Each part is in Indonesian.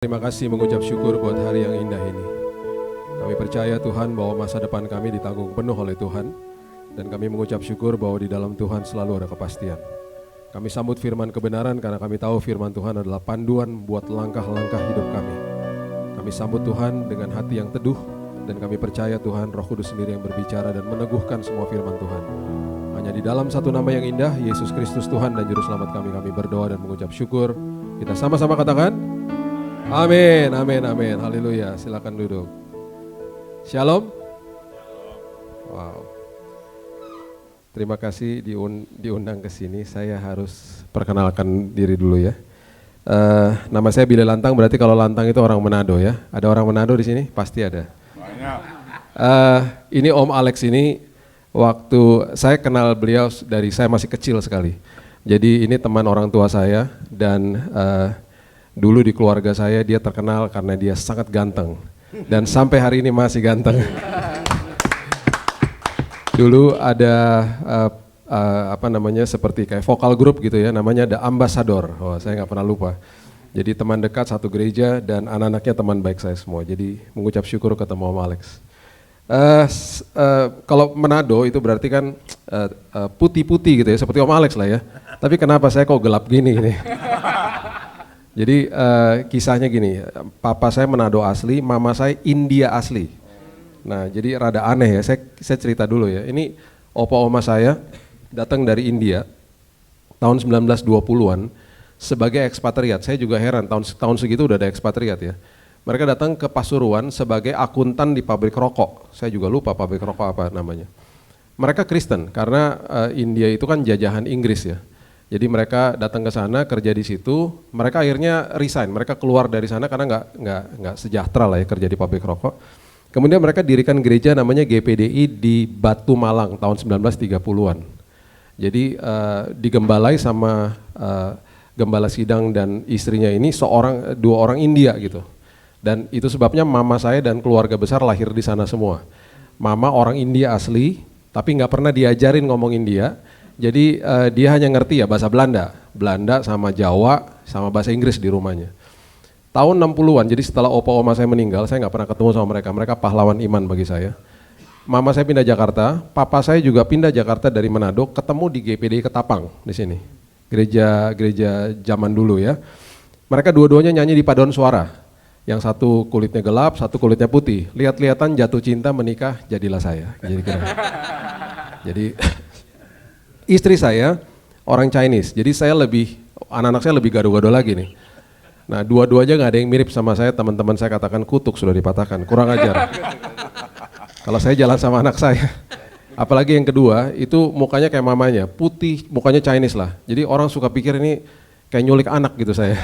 Terima kasih mengucap syukur buat hari yang indah ini. Kami percaya Tuhan bahwa masa depan kami ditanggung penuh oleh Tuhan. Dan kami mengucap syukur bahwa di dalam Tuhan selalu ada kepastian. Kami sambut firman kebenaran karena kami tahu firman Tuhan adalah panduan buat langkah-langkah hidup kami. Kami sambut Tuhan dengan hati yang teduh. Dan kami percaya Tuhan Roh Kudus sendiri yang berbicara dan meneguhkan semua firman Tuhan. Hanya di dalam satu nama yang indah, Yesus Kristus Tuhan dan Juru Selamat kami berdoa dan mengucap syukur. Kita sama-sama katakan, amin, amin, amin, haleluya. Silakan duduk. Shalom. Wow. Terima kasih diundang ke sini. Saya harus perkenalkan diri dulu ya. Nama saya Billy Lantang, berarti kalau Lantang itu orang Manado ya. Ada orang Manado di sini? Pasti ada. Banyak. Ini Om Alex ini, waktu saya kenal beliau dari saya masih kecil sekali. Jadi ini teman orang tua saya dan dulu di keluarga saya dia terkenal karena dia sangat ganteng dan sampai hari ini masih ganteng. Dulu ada seperti kayak vokal grup gitu ya, namanya The Ambassador. Oh, saya nggak pernah lupa. Jadi teman dekat satu gereja dan anak-anaknya teman baik saya semua. Jadi mengucap syukur ketemu Om Alex. Kalau Manado itu berarti kan putih-putih gitu ya, seperti Om Alex lah ya. Tapi kenapa saya kok gelap gini ini? Jadi kisahnya gini, papa saya Manado asli, mama saya India asli. Nah jadi rada aneh ya, saya cerita dulu ya. Ini opa oma saya datang dari India tahun 1920-an sebagai ekspatriat. Saya juga heran, tahun segitu udah ada ekspatriat ya. Mereka datang ke Pasuruan sebagai akuntan di pabrik rokok. Saya juga lupa pabrik rokok apa namanya. Mereka Kristen karena India itu kan jajahan Inggris ya. Jadi mereka datang ke sana kerja di situ, mereka akhirnya resign, mereka keluar dari sana karena nggak sejahtera lah ya kerja di pabrik rokok. Kemudian mereka dirikan gereja namanya GPDI di Batu Malang tahun 1930-an. Jadi digembalai sama gembala sidang dan istrinya ini dua orang India gitu. Dan itu sebabnya mama saya dan keluarga besar lahir di sana semua. Mama orang India asli, tapi nggak pernah diajarin ngomong India. Jadi dia hanya ngerti ya bahasa Belanda sama Jawa sama bahasa Inggris di rumahnya. Tahun 60-an, jadi setelah opa oma saya meninggal, saya nggak pernah ketemu sama mereka pahlawan iman bagi saya. Mama saya pindah Jakarta, papa saya juga pindah Jakarta dari Manado, ketemu di GPDI Ketapang di sini. Gereja zaman dulu ya. Mereka dua-duanya nyanyi di paduan suara. Yang satu kulitnya gelap, satu kulitnya putih. Lihat-lihatan jatuh cinta menikah, jadilah saya. Jadi istri saya orang Chinese, jadi anak-anak saya lebih gado-gado lagi nih. Nah dua-duanya gak ada yang mirip sama saya, teman-teman saya katakan kutuk sudah dipatahkan, kurang ajar. Kalau saya jalan sama anak saya, apalagi yang kedua itu mukanya kayak mamanya, putih, mukanya Chinese lah. Jadi orang suka pikir ini kayak nyulik anak gitu saya.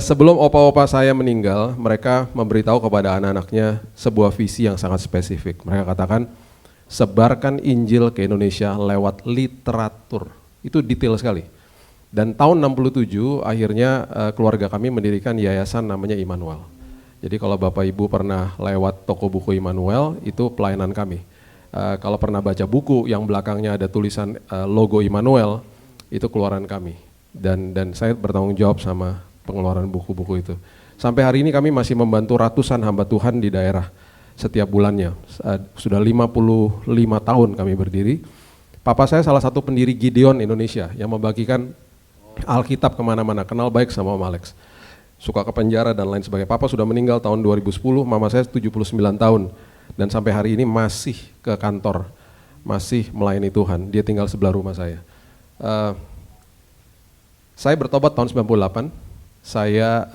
Sebelum opa-opa saya meninggal, mereka memberitahu kepada anak-anaknya sebuah visi yang sangat spesifik. Mereka katakan, sebarkan Injil ke Indonesia lewat literatur. Itu detail sekali. Dan tahun 67 akhirnya keluarga kami mendirikan yayasan namanya Immanuel. Jadi kalau Bapak Ibu pernah lewat toko buku Immanuel, itu pelayanan kami. Kalau pernah baca buku yang belakangnya ada tulisan logo Immanuel, itu keluaran kami. Dan saya bertanggung jawab sama pengeluaran buku-buku itu. Sampai hari ini kami masih membantu ratusan hamba Tuhan di daerah setiap bulannya. Sudah 55 tahun kami berdiri. Papa saya salah satu pendiri Gideon Indonesia yang membagikan Alkitab kemana-mana, kenal baik sama Om Alex. Suka ke penjara dan lain sebagainya. Papa sudah meninggal tahun 2010, mama saya 79 tahun. Dan sampai hari ini masih ke kantor, masih melayani Tuhan. Dia tinggal sebelah rumah saya. Saya bertobat tahun 98. Saya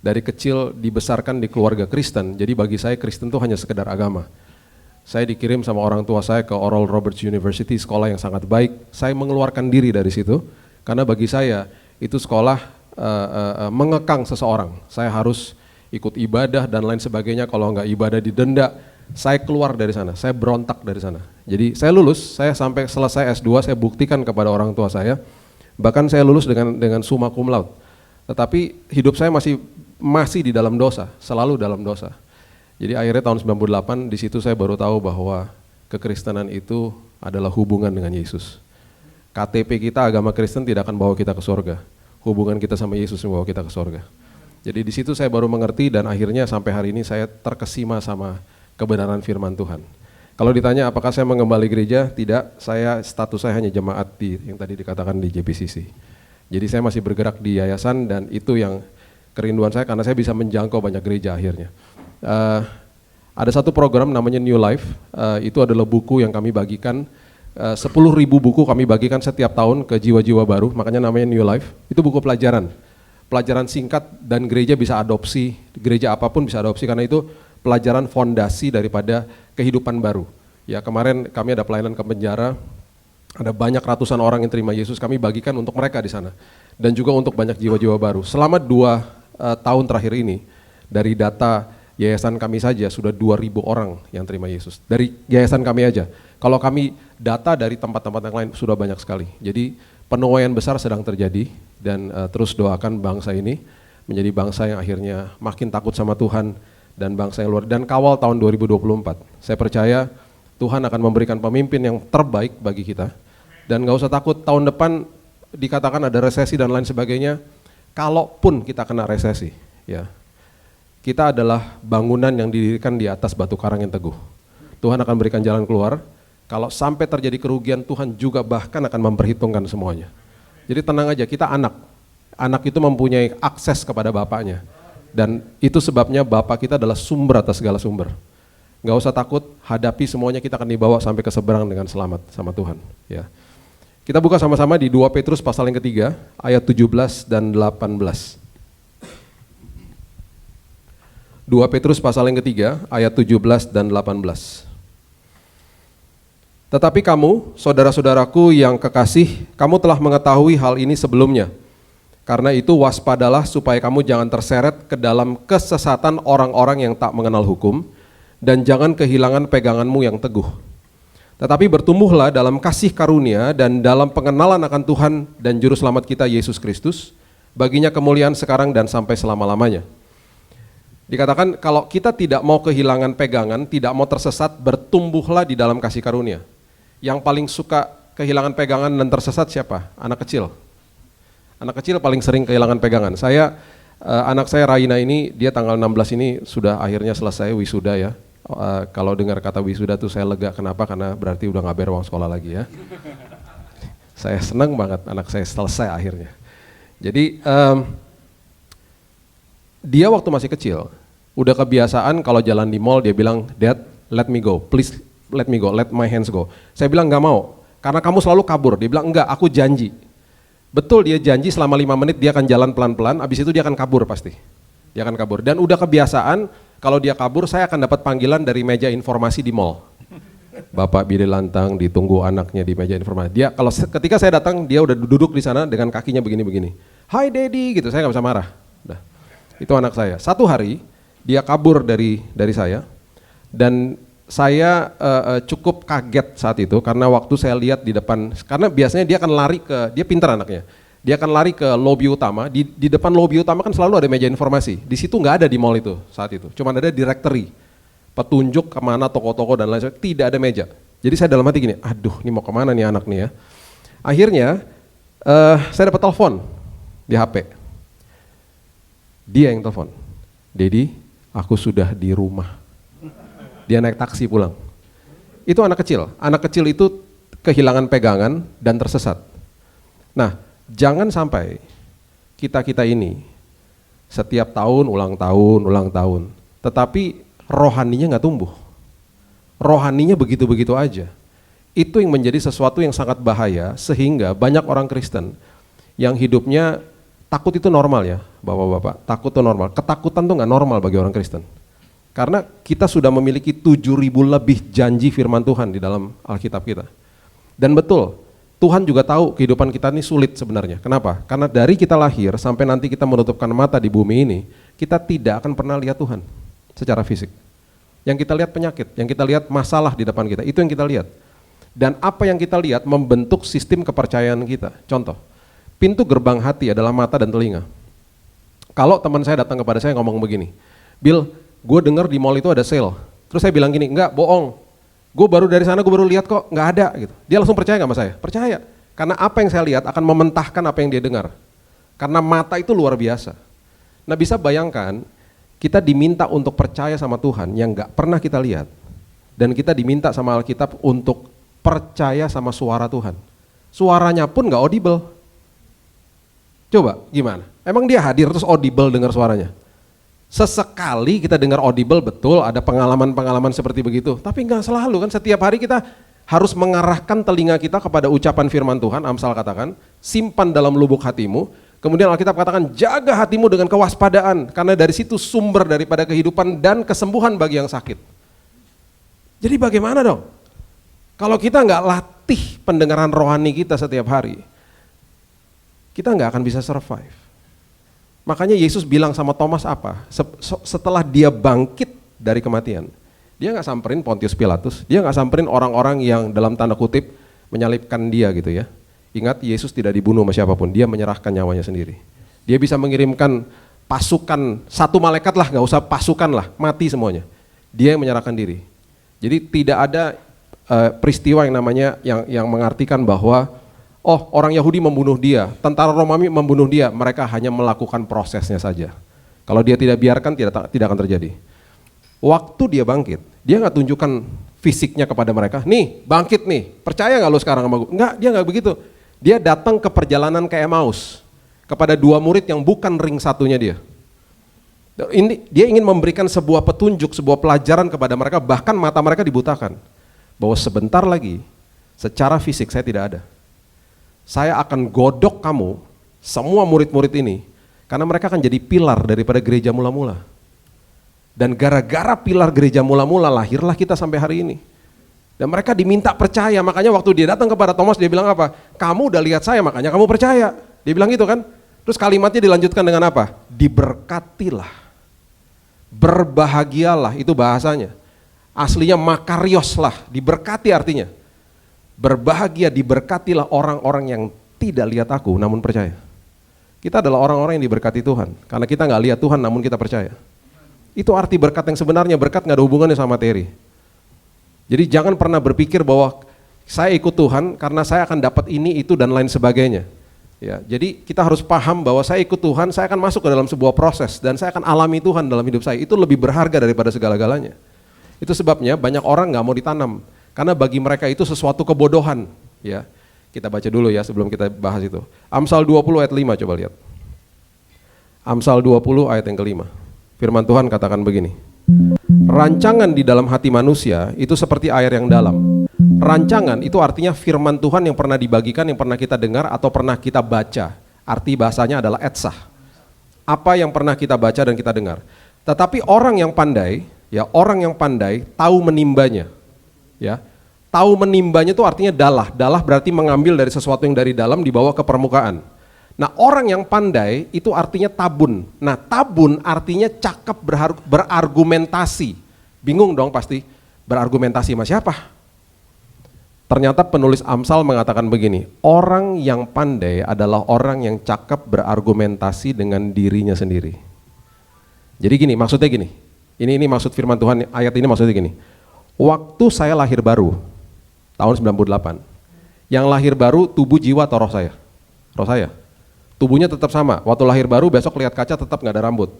dari kecil dibesarkan di keluarga Kristen, jadi bagi saya Kristen itu hanya sekedar agama. Saya dikirim sama orang tua saya ke Oral Roberts University, sekolah yang sangat baik. Saya mengeluarkan diri dari situ, karena bagi saya itu sekolah mengekang seseorang. Saya harus ikut ibadah dan lain sebagainya, kalau nggak ibadah didenda. Saya keluar dari sana, saya berontak dari sana. Jadi saya lulus, saya sampai selesai S2, saya buktikan kepada orang tua saya, bahkan saya lulus dengan summa cum laude. Tetapi hidup saya masih di dalam dosa, selalu dalam dosa. Jadi akhirnya tahun 98 di situ saya baru tahu bahwa kekristenan itu adalah hubungan dengan Yesus. KTP kita agama Kristen tidak akan bawa kita ke surga. Hubungan kita sama Yesus yang bawa kita ke surga. Jadi di situ saya baru mengerti dan akhirnya sampai hari ini saya terkesima sama kebenaran firman Tuhan. Kalau ditanya apakah saya mengembali gereja, tidak, status saya hanya jemaat yang tadi dikatakan di JPCC. Jadi saya masih bergerak di yayasan dan itu yang kerinduan saya karena saya bisa menjangkau banyak gereja akhirnya. Ada satu program namanya New Life, itu adalah buku yang kami bagikan, 10.000 buku kami bagikan setiap tahun ke jiwa-jiwa baru, makanya namanya New Life. Itu buku pelajaran singkat dan gereja bisa adopsi, gereja apapun bisa adopsi karena itu pelajaran fondasi daripada kehidupan baru. Ya kemarin kami ada pelayanan ke penjara, ada banyak ratusan orang yang terima Yesus, kami bagikan untuk mereka di sana dan juga untuk banyak jiwa-jiwa baru. Selama 2 tahun terakhir ini, dari data yayasan kami saja sudah 2.000 orang yang terima Yesus. Dari yayasan kami aja. Kalau kami data dari tempat-tempat yang lain sudah banyak sekali. Jadi penuaian besar sedang terjadi dan terus doakan bangsa ini menjadi bangsa yang akhirnya makin takut sama Tuhan dan bangsa yang luar. Dan kawal tahun 2024. Saya percaya Tuhan akan memberikan pemimpin yang terbaik bagi kita. Dan gak usah takut tahun depan dikatakan ada resesi dan lain sebagainya. Kalaupun kita kena resesi, ya kita adalah bangunan yang didirikan di atas batu karang yang teguh. Tuhan akan berikan jalan keluar. Kalau sampai terjadi kerugian, Tuhan juga bahkan akan memperhitungkan semuanya. Jadi tenang aja, kita anak. Anak itu mempunyai akses kepada bapaknya. Dan itu sebabnya bapak kita adalah sumber atas segala sumber. Gak usah takut, hadapi semuanya, kita akan dibawa sampai ke seberang dengan selamat sama Tuhan. Ya. Kita buka sama-sama di 2 Petrus pasal yang ketiga, ayat 17 dan 18. 2 Petrus pasal yang ketiga, ayat 17 dan 18. Tetapi kamu, saudara-saudaraku yang kekasih, kamu telah mengetahui hal ini sebelumnya. Karena itu waspadalah supaya kamu jangan terseret ke dalam kesesatan orang-orang yang tak mengenal hukum, dan jangan kehilangan peganganmu yang teguh. Tetapi bertumbuhlah dalam kasih karunia dan dalam pengenalan akan Tuhan dan Juru Selamat kita Yesus Kristus, baginya kemuliaan sekarang dan sampai selama-lamanya. Dikatakan kalau kita tidak mau kehilangan pegangan, tidak mau tersesat, bertumbuhlah di dalam kasih karunia. Yang paling suka kehilangan pegangan dan tersesat siapa? Anak kecil. Anak kecil paling sering kehilangan pegangan. Anak saya Raina ini, dia tanggal 16 ini sudah akhirnya selesai wisuda ya. Kalau dengar kata wisuda tuh saya lega, kenapa? Karena berarti udah nggak bayar uang sekolah lagi ya. Saya senang banget anak saya selesai akhirnya. Jadi dia waktu masih kecil, udah kebiasaan kalau jalan di mall dia bilang, "Dad, let me go, please let me go, let my hands go." Saya bilang nggak mau, karena kamu selalu kabur. Dia bilang enggak, aku janji. Betul, dia janji selama 5 menit dia akan jalan pelan-pelan, abis itu dia akan kabur pasti. Dia akan kabur, dan udah kebiasaan kalau dia kabur saya akan dapat panggilan dari meja informasi di mall. Bapak Billy Lantang ditunggu anaknya di meja informasi. Dia ketika saya datang dia udah duduk di sana dengan kakinya begini-begini. "Hi Daddy," gitu, saya nggak bisa marah. Nah, itu anak saya. Satu hari dia kabur dari saya dan saya cukup kaget saat itu karena waktu saya lihat di depan, karena biasanya dia akan lari dia pintar anaknya, dia akan lari ke lobi utama, di depan lobi utama kan selalu ada meja informasi, di situ nggak ada di mall itu saat itu, cuma ada directory, petunjuk kemana toko-toko dan lain sebagainya, tidak ada meja. Jadi saya dalam hati gini, aduh ini mau kemana nih anak nih ya. Akhirnya saya dapat telepon di HP, dia yang telepon, "Dedi, aku sudah di rumah." Dia naik taksi pulang. Itu anak kecil itu kehilangan pegangan dan tersesat. Nah, jangan sampai kita ini setiap tahun ulang tahun, tetapi rohaninya nggak tumbuh. Rohaninya begitu-begitu aja. Itu yang menjadi sesuatu yang sangat bahaya sehingga banyak orang Kristen yang hidupnya takut itu normal ya, bapak-bapak, takut itu normal. Ketakutan tuh nggak normal bagi orang Kristen. Karena kita sudah memiliki 7.000 lebih janji firman Tuhan di dalam Alkitab kita. Dan betul, Tuhan juga tahu kehidupan kita ini sulit sebenarnya. Kenapa? Karena dari kita lahir sampai nanti kita menutupkan mata di bumi ini, kita tidak akan pernah lihat Tuhan secara fisik. Yang kita lihat penyakit, yang kita lihat masalah di depan kita, itu yang kita lihat. Dan apa yang kita lihat membentuk sistem kepercayaan kita. Contoh, pintu gerbang hati adalah mata dan telinga. Kalau teman saya datang kepada saya ngomong begini, "Bill, gue dengar di mall itu ada sale." Terus saya bilang gini, "Enggak, bohong. Gue baru dari sana, gue baru lihat kok, nggak ada." Gitu. Dia langsung percaya nggak sama saya? Percaya. Karena apa yang saya lihat akan mementahkan apa yang dia dengar. Karena mata itu luar biasa. Nah bisa bayangkan, kita diminta untuk percaya sama Tuhan yang gak pernah kita lihat. Dan kita diminta sama Alkitab untuk percaya sama suara Tuhan. Suaranya pun gak audible. Coba gimana? Emang dia hadir terus audible dengar suaranya? Sesekali kita dengar audible, betul ada pengalaman-pengalaman seperti begitu. Tapi gak selalu kan, setiap hari kita harus mengarahkan telinga kita kepada ucapan firman Tuhan. Amsal katakan, simpan dalam lubuk hatimu. Kemudian Alkitab katakan, jaga hatimu dengan kewaspadaan. Karena dari situ sumber daripada kehidupan dan kesembuhan bagi yang sakit. Jadi bagaimana dong? Kalau kita nggak latih pendengaran rohani kita setiap hari, kita nggak akan bisa survive. Makanya Yesus bilang sama Thomas apa? Setelah dia bangkit dari kematian, dia nggak samperin Pontius Pilatus, dia nggak samperin orang-orang yang dalam tanda kutip menyalibkan dia gitu ya. Ingat, Yesus tidak dibunuh sama siapapun, dia menyerahkan nyawanya sendiri. Dia bisa mengirimkan pasukan, satu malaikat lah, nggak usah pasukan lah, mati semuanya. Dia yang menyerahkan diri. Jadi tidak ada peristiwa yang namanya yang mengartikan bahwa oh orang Yahudi membunuh dia, tentara Romawi membunuh dia, mereka hanya melakukan prosesnya saja. Kalau dia tidak biarkan tidak akan terjadi. Waktu dia bangkit, dia nggak tunjukkan fisiknya kepada mereka, nih bangkit nih, percaya nggak lo sekarang sama gue? Enggak, dia nggak begitu. Dia datang ke perjalanan ke Emmaus, kepada dua murid yang bukan ring satunya dia. Dia ingin memberikan sebuah petunjuk, sebuah pelajaran kepada mereka, bahkan mata mereka dibutakan. Bahwa sebentar lagi, secara fisik saya tidak ada. Saya akan godok kamu, semua murid-murid ini, karena mereka akan jadi pilar daripada gereja mula-mula. Dan gara-gara pilar gereja mula-mula lahirlah kita sampai hari ini. Dan mereka diminta percaya, makanya waktu dia datang kepada Thomas dia bilang apa? Kamu udah lihat saya makanya kamu percaya. Dia bilang gitu kan? Terus kalimatnya dilanjutkan dengan apa? Diberkatilah, berbahagialah, itu bahasanya. Aslinya makarios lah, diberkati artinya. Berbahagia, diberkatilah orang-orang yang tidak lihat aku namun percaya. Kita adalah orang-orang yang diberkati Tuhan, karena kita nggak lihat Tuhan namun kita percaya. Itu arti berkat yang sebenarnya, berkat nggak ada hubungannya sama materi. Jadi jangan pernah berpikir bahwa saya ikut Tuhan karena saya akan dapat ini, itu, dan lain sebagainya. Ya, jadi kita harus paham bahwa saya ikut Tuhan, saya akan masuk ke dalam sebuah proses dan saya akan alami Tuhan dalam hidup saya. Itu lebih berharga daripada segala-galanya. Itu sebabnya banyak orang nggak mau ditanam karena bagi mereka itu sesuatu kebodohan. Ya, kita baca dulu ya sebelum kita bahas itu. Amsal 20 ayat 5 coba lihat. Amsal 20 ayat yang kelima. Firman Tuhan katakan begini. Rancangan di dalam hati manusia itu seperti air yang dalam. Rancangan itu artinya firman Tuhan yang pernah dibagikan, yang pernah kita dengar atau pernah kita baca. Arti bahasanya adalah etsah. Apa yang pernah kita baca dan kita dengar. Tetapi orang yang pandai, ya orang yang pandai tahu menimbanya. Ya, tahu menimbanya itu artinya dalah. Dalah berarti mengambil dari sesuatu yang dari dalam dibawa ke permukaan. Nah orang yang pandai itu artinya tabun. Nah tabun artinya cakap berargumentasi. Bingung dong pasti, berargumentasi sama siapa? Ternyata penulis Amsal mengatakan begini, orang yang pandai adalah orang yang cakap berargumentasi dengan dirinya sendiri. Jadi gini, maksudnya gini, ini maksud firman Tuhan, ayat ini maksudnya gini. Waktu saya lahir baru, tahun 98, yang lahir baru tubuh, jiwa, atau roh saya? Roh saya. Tubuhnya tetap sama, waktu lahir baru besok lihat kaca tetap nggak ada rambut.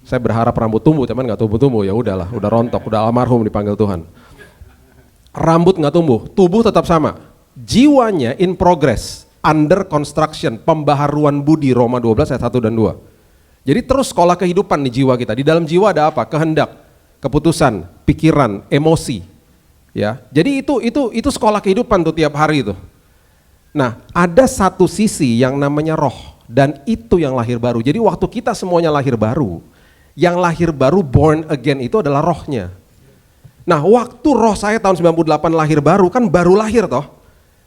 Saya berharap rambut tumbuh, teman nggak tumbuh-tumbuh, ya udahlah, udah rontok, udah almarhum dipanggil Tuhan. Rambut nggak tumbuh, tubuh tetap sama. Jiwanya in progress, under construction, pembaharuan budi, Roma 12 ayat 1 dan 2. Jadi terus sekolah kehidupan di jiwa kita. Di dalam jiwa ada apa? Kehendak, keputusan, pikiran, emosi. Ya, jadi itu sekolah kehidupan tuh tiap hari itu. Nah, ada satu sisi yang namanya roh, dan itu yang lahir baru. Jadi waktu kita semuanya lahir baru, yang lahir baru born again itu adalah rohnya. Nah, waktu roh saya tahun 98 lahir baru, kan baru lahir toh,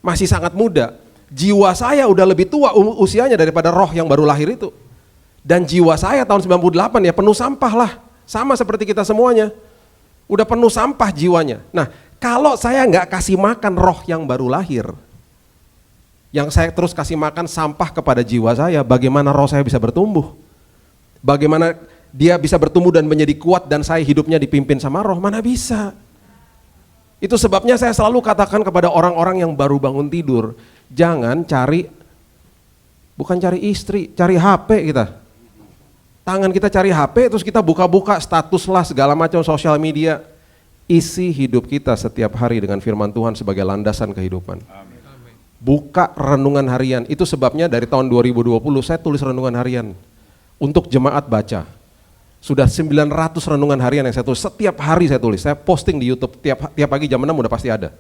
masih sangat muda. Jiwa saya udah lebih tua usianya daripada roh yang baru lahir itu. Dan jiwa saya tahun 98 ya penuh sampah lah, sama seperti kita semuanya. Udah penuh sampah jiwanya. Nah, kalau saya nggak kasih makan roh yang baru lahir, yang saya terus kasih makan sampah kepada jiwa saya, bagaimana roh saya bisa bertumbuh? Bagaimana dia bisa bertumbuh dan menjadi kuat dan saya hidupnya dipimpin sama roh? Mana bisa? Itu sebabnya saya selalu katakan kepada orang-orang yang baru bangun tidur, jangan bukan cari istri, cari HP kita. Tangan kita cari HP, terus kita buka-buka status lah segala macam sosial media. Isi hidup kita setiap hari dengan firman Tuhan sebagai landasan kehidupan. Amin. Buka renungan harian, itu sebabnya dari tahun 2020 saya tulis renungan harian untuk jemaat baca. Sudah 900 renungan harian yang saya tulis, setiap hari saya tulis, saya posting di YouTube, tiap pagi jam 6 udah pasti ada.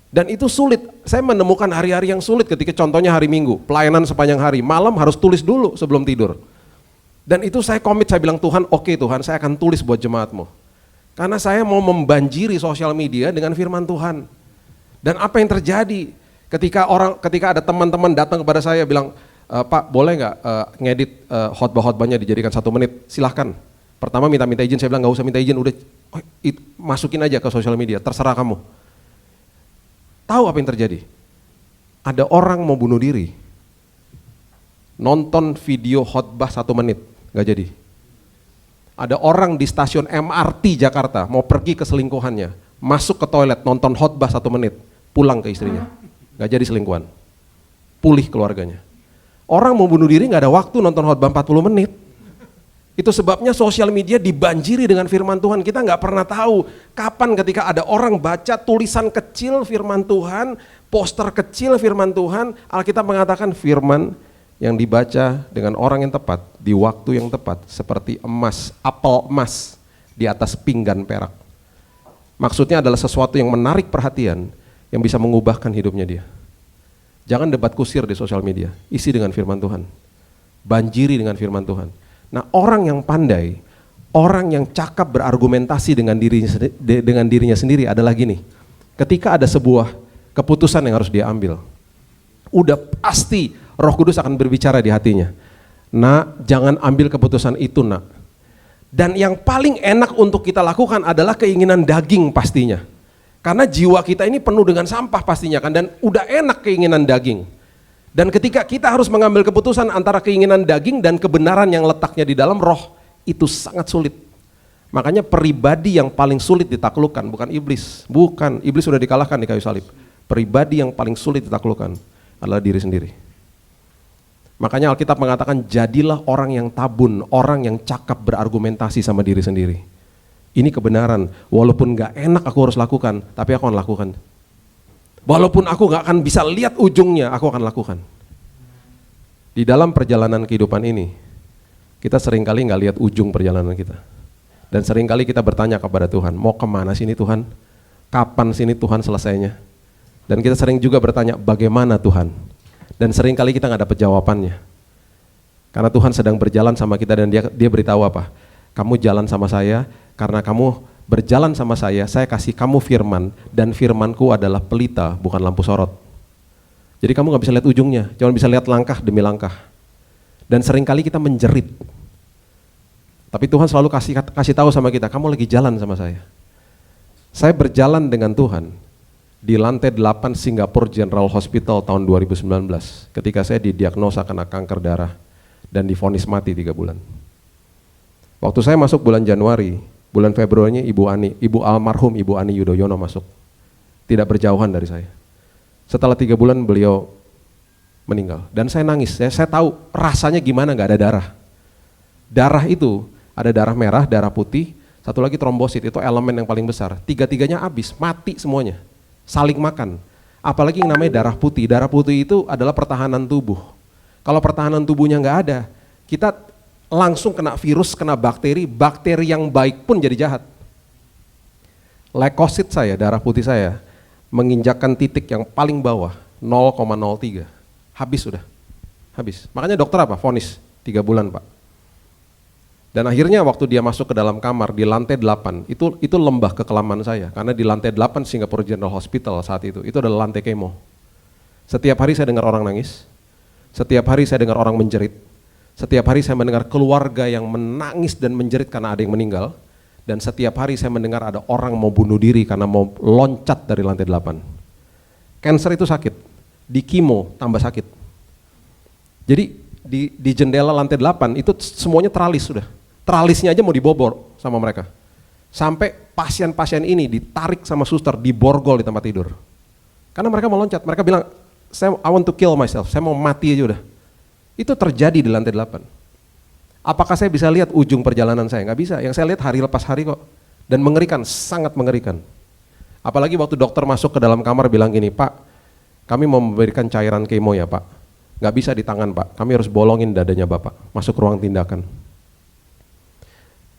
Dan itu sulit, saya menemukan hari-hari yang sulit ketika contohnya hari Minggu, pelayanan sepanjang hari, malam harus tulis dulu sebelum tidur. Dan itu saya komit, saya bilang Tuhan, oke Tuhan, saya akan tulis buat jemaatmu. Karena saya mau membanjiri sosial media dengan firman Tuhan. Dan apa yang terjadi ketika ada teman-teman datang kepada saya bilang, Pak boleh nggak ngedit khotbah-khotbahnya dijadikan 1 menit, silahkan. Pertama minta izin, saya bilang nggak usah minta izin, udah masukin aja ke sosial media, terserah kamu. Tahu apa yang terjadi? Ada orang mau bunuh diri, nonton video khotbah 1 menit, nggak jadi. Ada orang di stasiun MRT Jakarta mau pergi ke selingkuhannya, masuk ke toilet nonton khotbah 1 menit, pulang ke istrinya, nggak jadi selingkuhan, pulih keluarganya. Orang mau bunuh diri nggak ada waktu nonton khotbah 40 menit. Itu sebabnya sosial media dibanjiri dengan firman Tuhan. Kita nggak pernah tahu kapan ketika ada orang baca tulisan kecil firman Tuhan, poster kecil firman Tuhan, Alkitab mengatakan firman yang dibaca dengan orang yang tepat, di waktu yang tepat, seperti emas, apel emas di atas pinggan perak. Maksudnya adalah sesuatu yang menarik perhatian, yang bisa mengubahkan hidupnya dia. Jangan debat kusir di sosial media, isi dengan firman Tuhan. Banjiri dengan firman Tuhan. Nah, orang yang pandai, orang yang cakap berargumentasi dengan dirinya sendiri adalah gini. Ketika ada sebuah keputusan yang harus dia ambil, udah pasti Roh Kudus akan berbicara di hatinya. Nak, jangan ambil keputusan itu, nak. Dan yang paling enak untuk kita lakukan adalah keinginan daging pastinya. Karena jiwa kita ini penuh dengan sampah pastinya kan, dan udah enak keinginan daging. Dan ketika kita harus mengambil keputusan antara keinginan daging dan kebenaran yang letaknya di dalam roh, itu sangat sulit. Makanya pribadi yang paling sulit ditaklukkan bukan iblis. Bukan, iblis sudah dikalahkan di kayu salib. Pribadi yang paling sulit ditaklukkan adalah diri sendiri. Makanya Alkitab mengatakan jadilah orang yang tabun, orang yang cakap berargumentasi sama diri sendiri. Ini kebenaran, walaupun gak enak aku harus lakukan, tapi aku akan lakukan. Walaupun aku gak akan bisa lihat ujungnya, aku akan lakukan. Di dalam perjalanan kehidupan ini, kita seringkali gak lihat ujung perjalanan kita. Dan seringkali kita bertanya kepada Tuhan, mau kemana sini Tuhan? Kapan sini Tuhan selesainya? Dan kita sering juga bertanya, bagaimana Tuhan? Dan seringkali kita gak dapat jawabannya. Karena Tuhan sedang berjalan sama kita dan dia beritahu apa? Kamu jalan sama saya, karena kamu berjalan sama saya kasih kamu firman, dan firmanku adalah pelita, bukan lampu sorot. Jadi kamu gak bisa lihat ujungnya, cuma bisa lihat langkah demi langkah. Dan seringkali kita menjerit. Tapi Tuhan selalu kasih tahu sama kita, kamu lagi jalan sama saya. Saya berjalan dengan Tuhan di lantai 8 Singapore General Hospital tahun 2019, ketika saya didiagnosa kena kanker darah dan divonis mati 3 bulan. Waktu saya masuk bulan Januari, bulan Februarinya Ibu almarhum Ibu Ani Yudhoyono masuk. Tidak berjauhan dari saya. Setelah 3 bulan beliau meninggal. Dan saya nangis, saya tahu rasanya gimana gak ada darah. Darah itu, ada darah merah, darah putih, satu lagi trombosit, itu elemen yang paling besar. Tiga-tiganya habis, mati semuanya. Saling makan. Apalagi yang namanya darah putih. Darah putih itu adalah pertahanan tubuh. Kalau pertahanan tubuhnya gak ada, kita langsung kena virus, kena bakteri yang baik pun jadi jahat. Leukosit saya, darah putih saya, menginjakkan titik yang paling bawah, 0,03. Habis sudah, habis. Makanya dokter apa? Vonis, 3 bulan Pak. Dan akhirnya waktu dia masuk ke dalam kamar di lantai 8, itu lembah kekelaman saya. Karena di lantai 8 Singapore General Hospital saat itu adalah lantai kemo. Setiap hari saya dengar orang nangis, setiap hari saya dengar orang menjerit. Setiap hari saya mendengar keluarga yang menangis dan menjerit karena ada yang meninggal. Dan setiap hari saya mendengar ada orang mau bunuh diri karena mau loncat dari lantai 8. Cancer itu sakit, di kimo tambah sakit. Jadi di jendela lantai 8 itu semuanya teralis sudah. Teralisnya aja mau dibobor sama mereka. Sampai pasien-pasien ini ditarik sama suster, diborgol di tempat tidur. Karena mereka mau loncat, mereka bilang, I want to kill myself, saya mau mati aja udah. Itu terjadi di lantai 8. Apakah saya bisa lihat ujung perjalanan saya? Nggak bisa, yang saya lihat hari lepas hari kok. Dan mengerikan, sangat mengerikan. Apalagi waktu dokter masuk ke dalam kamar bilang gini, Pak, kami mau memberikan cairan kemo ya Pak. Nggak bisa di tangan Pak, kami harus bolongin dadanya Bapak, masuk ruang tindakan.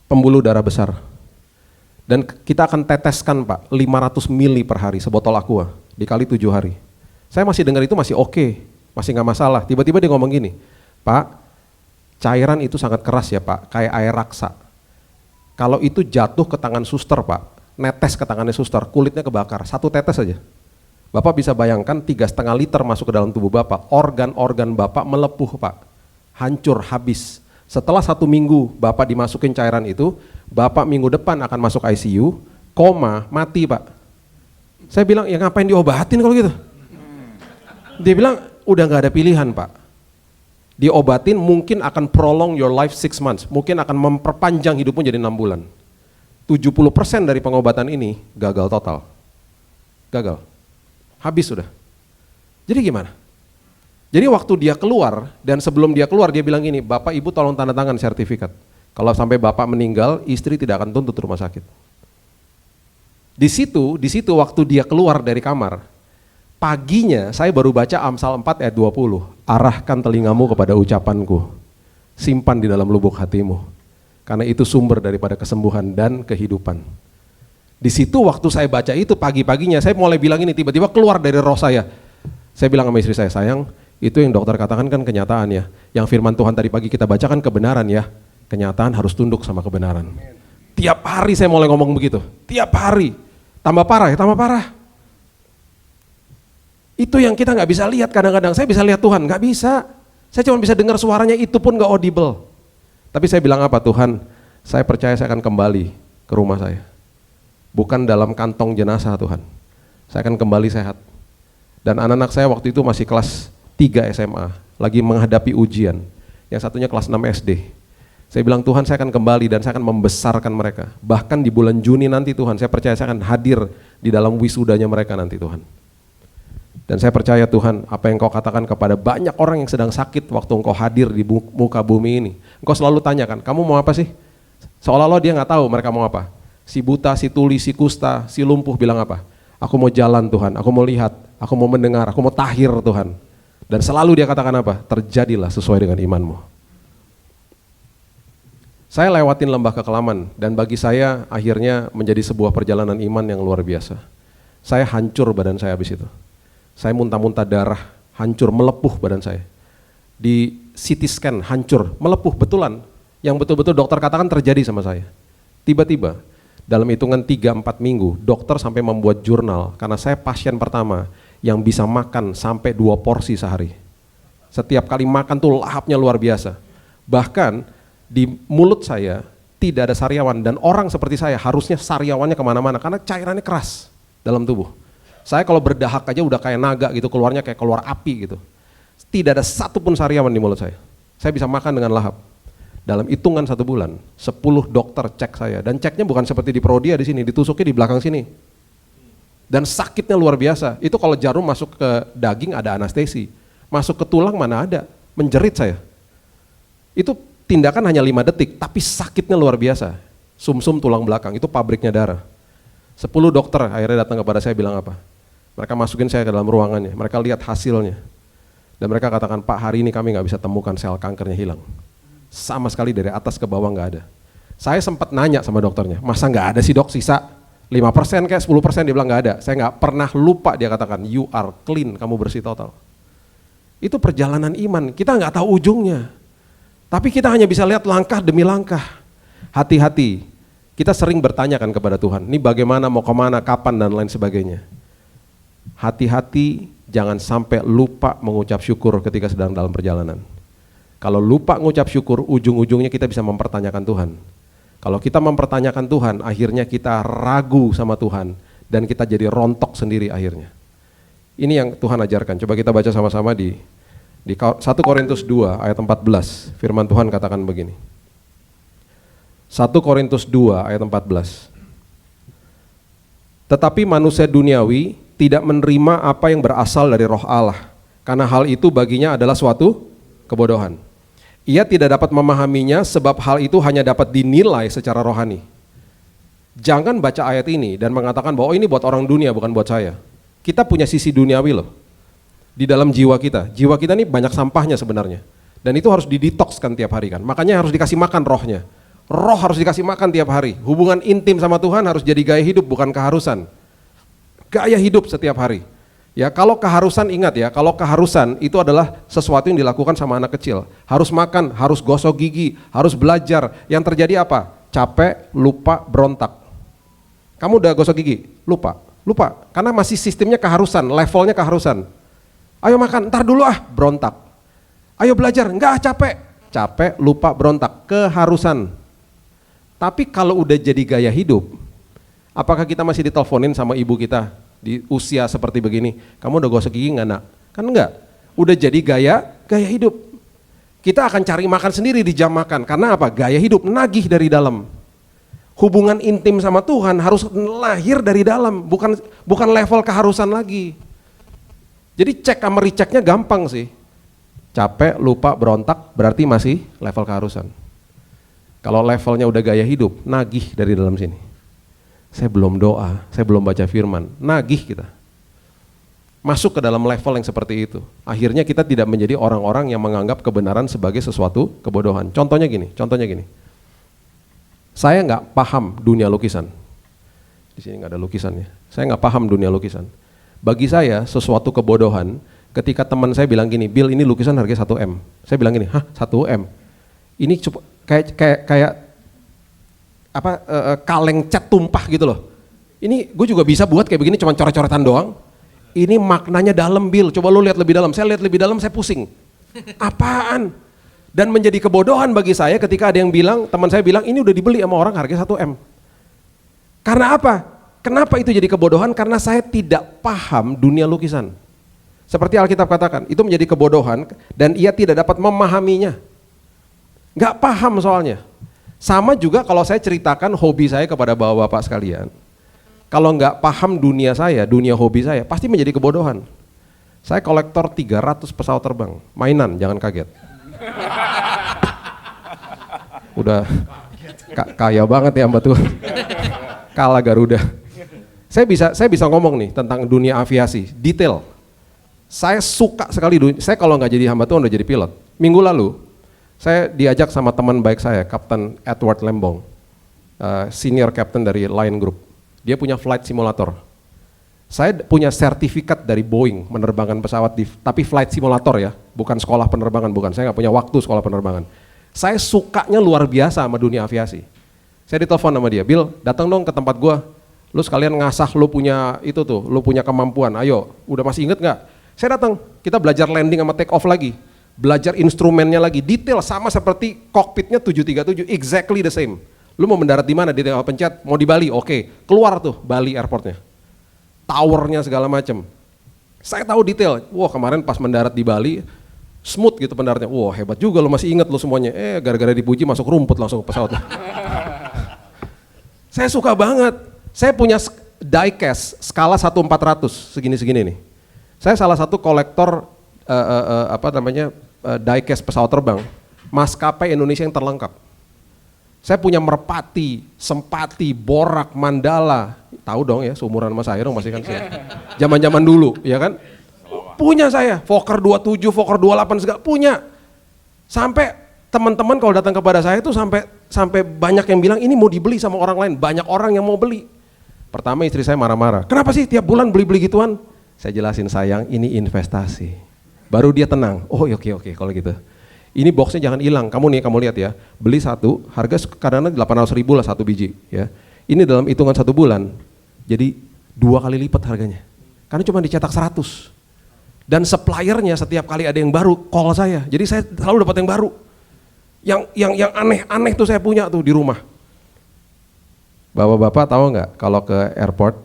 Pembuluh darah besar. Dan kita akan teteskan Pak, 500 mili per hari, sebotol aqua, dikali 7 hari. Saya masih dengar itu masih oke, masih nggak masalah. Tiba-tiba dia ngomong gini, Pak, cairan itu sangat keras ya Pak, kayak air raksa. Kalau itu jatuh ke tangan suster Pak, netes ke tangannya suster, kulitnya kebakar, 1 tetes aja. Bapak bisa bayangkan 3,5 liter masuk ke dalam tubuh Bapak, organ-organ Bapak melepuh Pak, hancur, habis. Setelah 1 minggu Bapak dimasukin cairan itu, Bapak minggu depan akan masuk ICU, koma, mati Pak. Saya bilang, ya ngapain diobatin kalau gitu? Dia bilang, udah gak ada pilihan Pak. Diobatin mungkin akan prolong your life 6 months, mungkin akan memperpanjang hidupmu jadi 6 bulan. 70% dari pengobatan ini gagal total. Gagal. Habis sudah. Jadi gimana? Jadi waktu dia keluar, dan sebelum dia keluar dia bilang gini, Bapak Ibu tolong tanda tangan sertifikat. Kalau sampai Bapak meninggal, istri tidak akan tuntut rumah sakit. Di situ waktu dia keluar dari kamar, paginya saya baru baca Amsal 4 ayat 20. Arahkan telingamu kepada ucapanku, simpan di dalam lubuk hatimu, karena itu sumber daripada kesembuhan dan kehidupan. Di situ waktu saya baca itu pagi-paginya, saya mulai bilang ini, tiba-tiba keluar dari roh saya. Saya bilang sama istri saya, sayang, itu yang dokter katakan kan kenyataan ya. Yang firman Tuhan tadi pagi kita bacakan kebenaran ya. Kenyataan harus tunduk sama kebenaran. Tiap hari saya mulai ngomong begitu. Tiap hari. Tambah parah ya, tambah parah. Itu yang kita nggak bisa lihat kadang-kadang. Saya bisa lihat Tuhan, nggak bisa. Saya cuma bisa dengar suaranya, itu pun nggak audible. Tapi saya bilang apa, Tuhan, saya percaya saya akan kembali ke rumah saya. Bukan dalam kantong jenazah Tuhan. Saya akan kembali sehat. Dan anak-anak saya waktu itu masih kelas 3 SMA, lagi menghadapi ujian. Yang satunya kelas 6 SD. Saya bilang, Tuhan, saya akan kembali dan saya akan membesarkan mereka. Bahkan di bulan Juni nanti Tuhan, saya percaya saya akan hadir di dalam wisudanya mereka nanti Tuhan. Dan saya percaya Tuhan, apa yang Kau katakan kepada banyak orang yang sedang sakit waktu Engkau hadir di muka bumi ini. Engkau selalu tanyakan, kamu mau apa sih? Seolah-olah dia nggak tahu mereka mau apa. Si buta, si tuli, si kusta, si lumpuh bilang apa? Aku mau jalan Tuhan, aku mau lihat, aku mau mendengar, aku mau tahir Tuhan. Dan selalu dia katakan apa? Terjadilah sesuai dengan imanmu. Saya lewatin lembah kekelaman dan bagi saya akhirnya menjadi sebuah perjalanan iman yang luar biasa. Saya hancur badan saya habis itu. Saya muntah-muntah darah, hancur, melepuh badan saya. Di CT scan hancur, melepuh betulan. Yang betul-betul dokter katakan terjadi sama saya. Tiba-tiba dalam hitungan 3-4 minggu dokter sampai membuat jurnal karena saya pasien pertama yang bisa makan sampai 2 porsi sehari. Setiap kali makan tuh lahapnya luar biasa. Bahkan di mulut saya tidak ada sariawan dan orang seperti saya harusnya sariawannya kemana-mana karena cairannya keras dalam tubuh. Saya kalau berdahak aja udah kayak naga gitu, keluarnya kayak keluar api gitu. Tidak ada satupun sariawan di mulut saya. Saya bisa makan dengan lahap. Dalam hitungan 1 bulan, 10 dokter cek saya dan ceknya bukan seperti di Prodia di sini, ditusuknya di belakang sini. Dan sakitnya luar biasa. Itu kalau jarum masuk ke daging ada anestesi, masuk ke tulang mana ada, menjerit saya. Itu tindakan hanya 5 detik, tapi sakitnya luar biasa. Sumsum tulang belakang, itu pabriknya darah. 10 dokter akhirnya datang kepada saya bilang apa? Mereka masukin saya ke dalam ruangannya, mereka lihat hasilnya. Dan mereka katakan, Pak, hari ini kami nggak bisa temukan sel kankernya hilang. Sama sekali dari atas ke bawah nggak ada. Saya sempat nanya sama dokternya, masa nggak ada sih dok sisa 5% kayak 10%, dia bilang nggak ada. Saya nggak pernah lupa, dia katakan, you are clean, kamu bersih total. Itu perjalanan iman, kita nggak tahu ujungnya. Tapi kita hanya bisa lihat langkah demi langkah. Hati-hati, kita sering bertanyakan kepada Tuhan, ini bagaimana, mau kemana, kapan, dan lain sebagainya. Hati-hati, jangan sampai lupa mengucap syukur ketika sedang dalam perjalanan. Kalau lupa mengucap syukur, ujung-ujungnya kita bisa mempertanyakan Tuhan. Kalau kita mempertanyakan Tuhan, akhirnya kita ragu sama Tuhan, dan kita jadi rontok sendiri akhirnya. Ini yang Tuhan ajarkan, coba kita baca sama-sama di 1 Korintus 2 ayat 14, firman Tuhan katakan begini. 1 Korintus 2 ayat 14. Tetapi manusia duniawi tidak menerima apa yang berasal dari roh Allah, karena hal itu baginya adalah suatu kebodohan. Ia tidak dapat memahaminya sebab hal itu hanya dapat dinilai secara rohani. Jangan baca ayat ini dan mengatakan bahwa ini buat orang dunia bukan buat saya. Kita punya sisi duniawi loh. Di dalam jiwa kita ini banyak sampahnya sebenarnya. Dan itu harus didetokskan tiap hari kan. Makanya harus dikasih makan rohnya. Roh harus dikasih makan tiap hari. Hubungan intim sama Tuhan harus jadi gaya hidup bukan keharusan. Gaya hidup setiap hari. Ya, kalau keharusan ingat ya, kalau keharusan itu adalah sesuatu yang dilakukan sama anak kecil. Harus makan, harus gosok gigi, harus belajar. Yang terjadi apa? Capek, lupa, berontak. Kamu udah gosok gigi? Lupa. Karena masih sistemnya keharusan, levelnya keharusan. Ayo makan, ntar dulu berontak. Ayo belajar, enggak capek, lupa, berontak, keharusan. Tapi kalau udah jadi gaya hidup, apakah kita masih diteleponin sama ibu kita di usia seperti begini? Kamu udah gosok gigi enggak nak? Kan enggak, udah jadi gaya hidup. Kita akan cari makan sendiri di jam makan, karena apa? Gaya hidup, nagih dari dalam. Hubungan intim sama Tuhan harus lahir dari dalam, bukan level keharusan lagi. Jadi cek sama rechecknya gampang sih. Capek, lupa, berontak berarti masih level keharusan. Kalau levelnya udah gaya hidup, nagih dari dalam sini. Saya belum doa, saya belum baca firman, nagih kita. Masuk ke dalam level yang seperti itu. Akhirnya kita tidak menjadi orang-orang yang menganggap kebenaran sebagai sesuatu kebodohan. Contohnya gini. Saya nggak paham dunia lukisan. Di sini nggak ada lukisannya. Saya nggak paham dunia lukisan. Bagi saya sesuatu kebodohan ketika teman saya bilang gini, Bill ini lukisan harganya 1M. Saya bilang gini, 1M? Ini kayak kaleng cat tumpah gitu loh. Ini gue juga bisa buat kayak begini cuma coret-coretan doang. Ini maknanya dalam, Bill. Coba lu lihat lebih dalam. Saya lihat lebih dalam, saya pusing. Apaan? Dan menjadi kebodohan bagi saya ketika ada yang bilang, teman saya bilang ini udah dibeli sama orang harganya 1M. Karena apa? Kenapa itu jadi kebodohan? Karena saya tidak paham dunia lukisan. Seperti Alkitab katakan, itu menjadi kebodohan dan ia tidak dapat memahaminya. Gak paham soalnya. Sama juga kalau saya ceritakan hobi saya kepada bapak-bapak sekalian. Kalau nggak paham dunia saya, dunia hobi saya, pasti menjadi kebodohan. Saya kolektor 300 pesawat terbang, mainan, jangan kaget. Udah kaya banget ya Mbak Tuhan. Kalah Garuda. Saya bisa ngomong nih tentang dunia aviasi, detail. Saya suka sekali, saya kalau nggak jadi hamba Tuhan udah jadi pilot. Minggu lalu, saya diajak sama teman baik saya, Kapten Edward Lembong, senior captain dari Lion Group. Dia punya flight simulator. Saya punya sertifikat dari Boeing menerbangkan pesawat, tapi flight simulator ya, bukan sekolah penerbangan, bukan. Saya nggak punya waktu sekolah penerbangan. Saya sukanya luar biasa sama dunia aviasi. Saya ditelepon sama dia, Bill, datang dong ke tempat gua. Lu sekalian ngasah, lu punya itu tuh, lu punya kemampuan. Ayo, udah masih inget nggak? Saya datang, kita belajar landing sama take off lagi, belajar instrumennya lagi, detail sama seperti kokpitnya 737, exactly the same. Lu mau mendarat di mana? Di tinggal pencet, mau di Bali, oke. Keluar tuh Bali airportnya. Towernya segala macam. Saya tahu detail. Wah, kemarin pas mendarat di Bali, smooth gitu pendaratnya. Wah, hebat juga lo, masih ingat lo semuanya. Gara-gara dipuji masuk rumput langsung ke pesawatnya. Saya suka banget. Saya punya diecast skala 1/400 segini-segini nih. Saya salah satu kolektor diecast pesawat terbang maskapai Indonesia yang terlengkap. Saya punya Merpati, Sempati, Borak, Mandala. Tahu dong ya, seumuran sama saya dong masih kan. Zaman-zaman dulu, ya kan? Punya saya, Fokker 27, Fokker 28 segala punya. Sampai teman-teman kalau datang kepada saya itu sampai banyak yang bilang ini mau dibeli sama orang lain, banyak orang yang mau beli. Pertama istri saya marah-marah. Kenapa sih tiap bulan beli-beli gituan? Saya jelasin, sayang, ini investasi. Baru dia tenang. Oh, oke kalau gitu. Ini boxnya jangan hilang, kamu lihat ya, beli satu, harga kadang-kadang 800.000 lah satu biji ya. Ini dalam hitungan 1 bulan, jadi 2 kali lipat harganya. Karena cuma dicetak 100. Dan suppliernya setiap kali ada yang baru, call saya, jadi saya selalu dapat yang baru. Yang aneh-aneh tuh saya punya tuh di rumah. Bapak-bapak tahu nggak, kalau ke airport,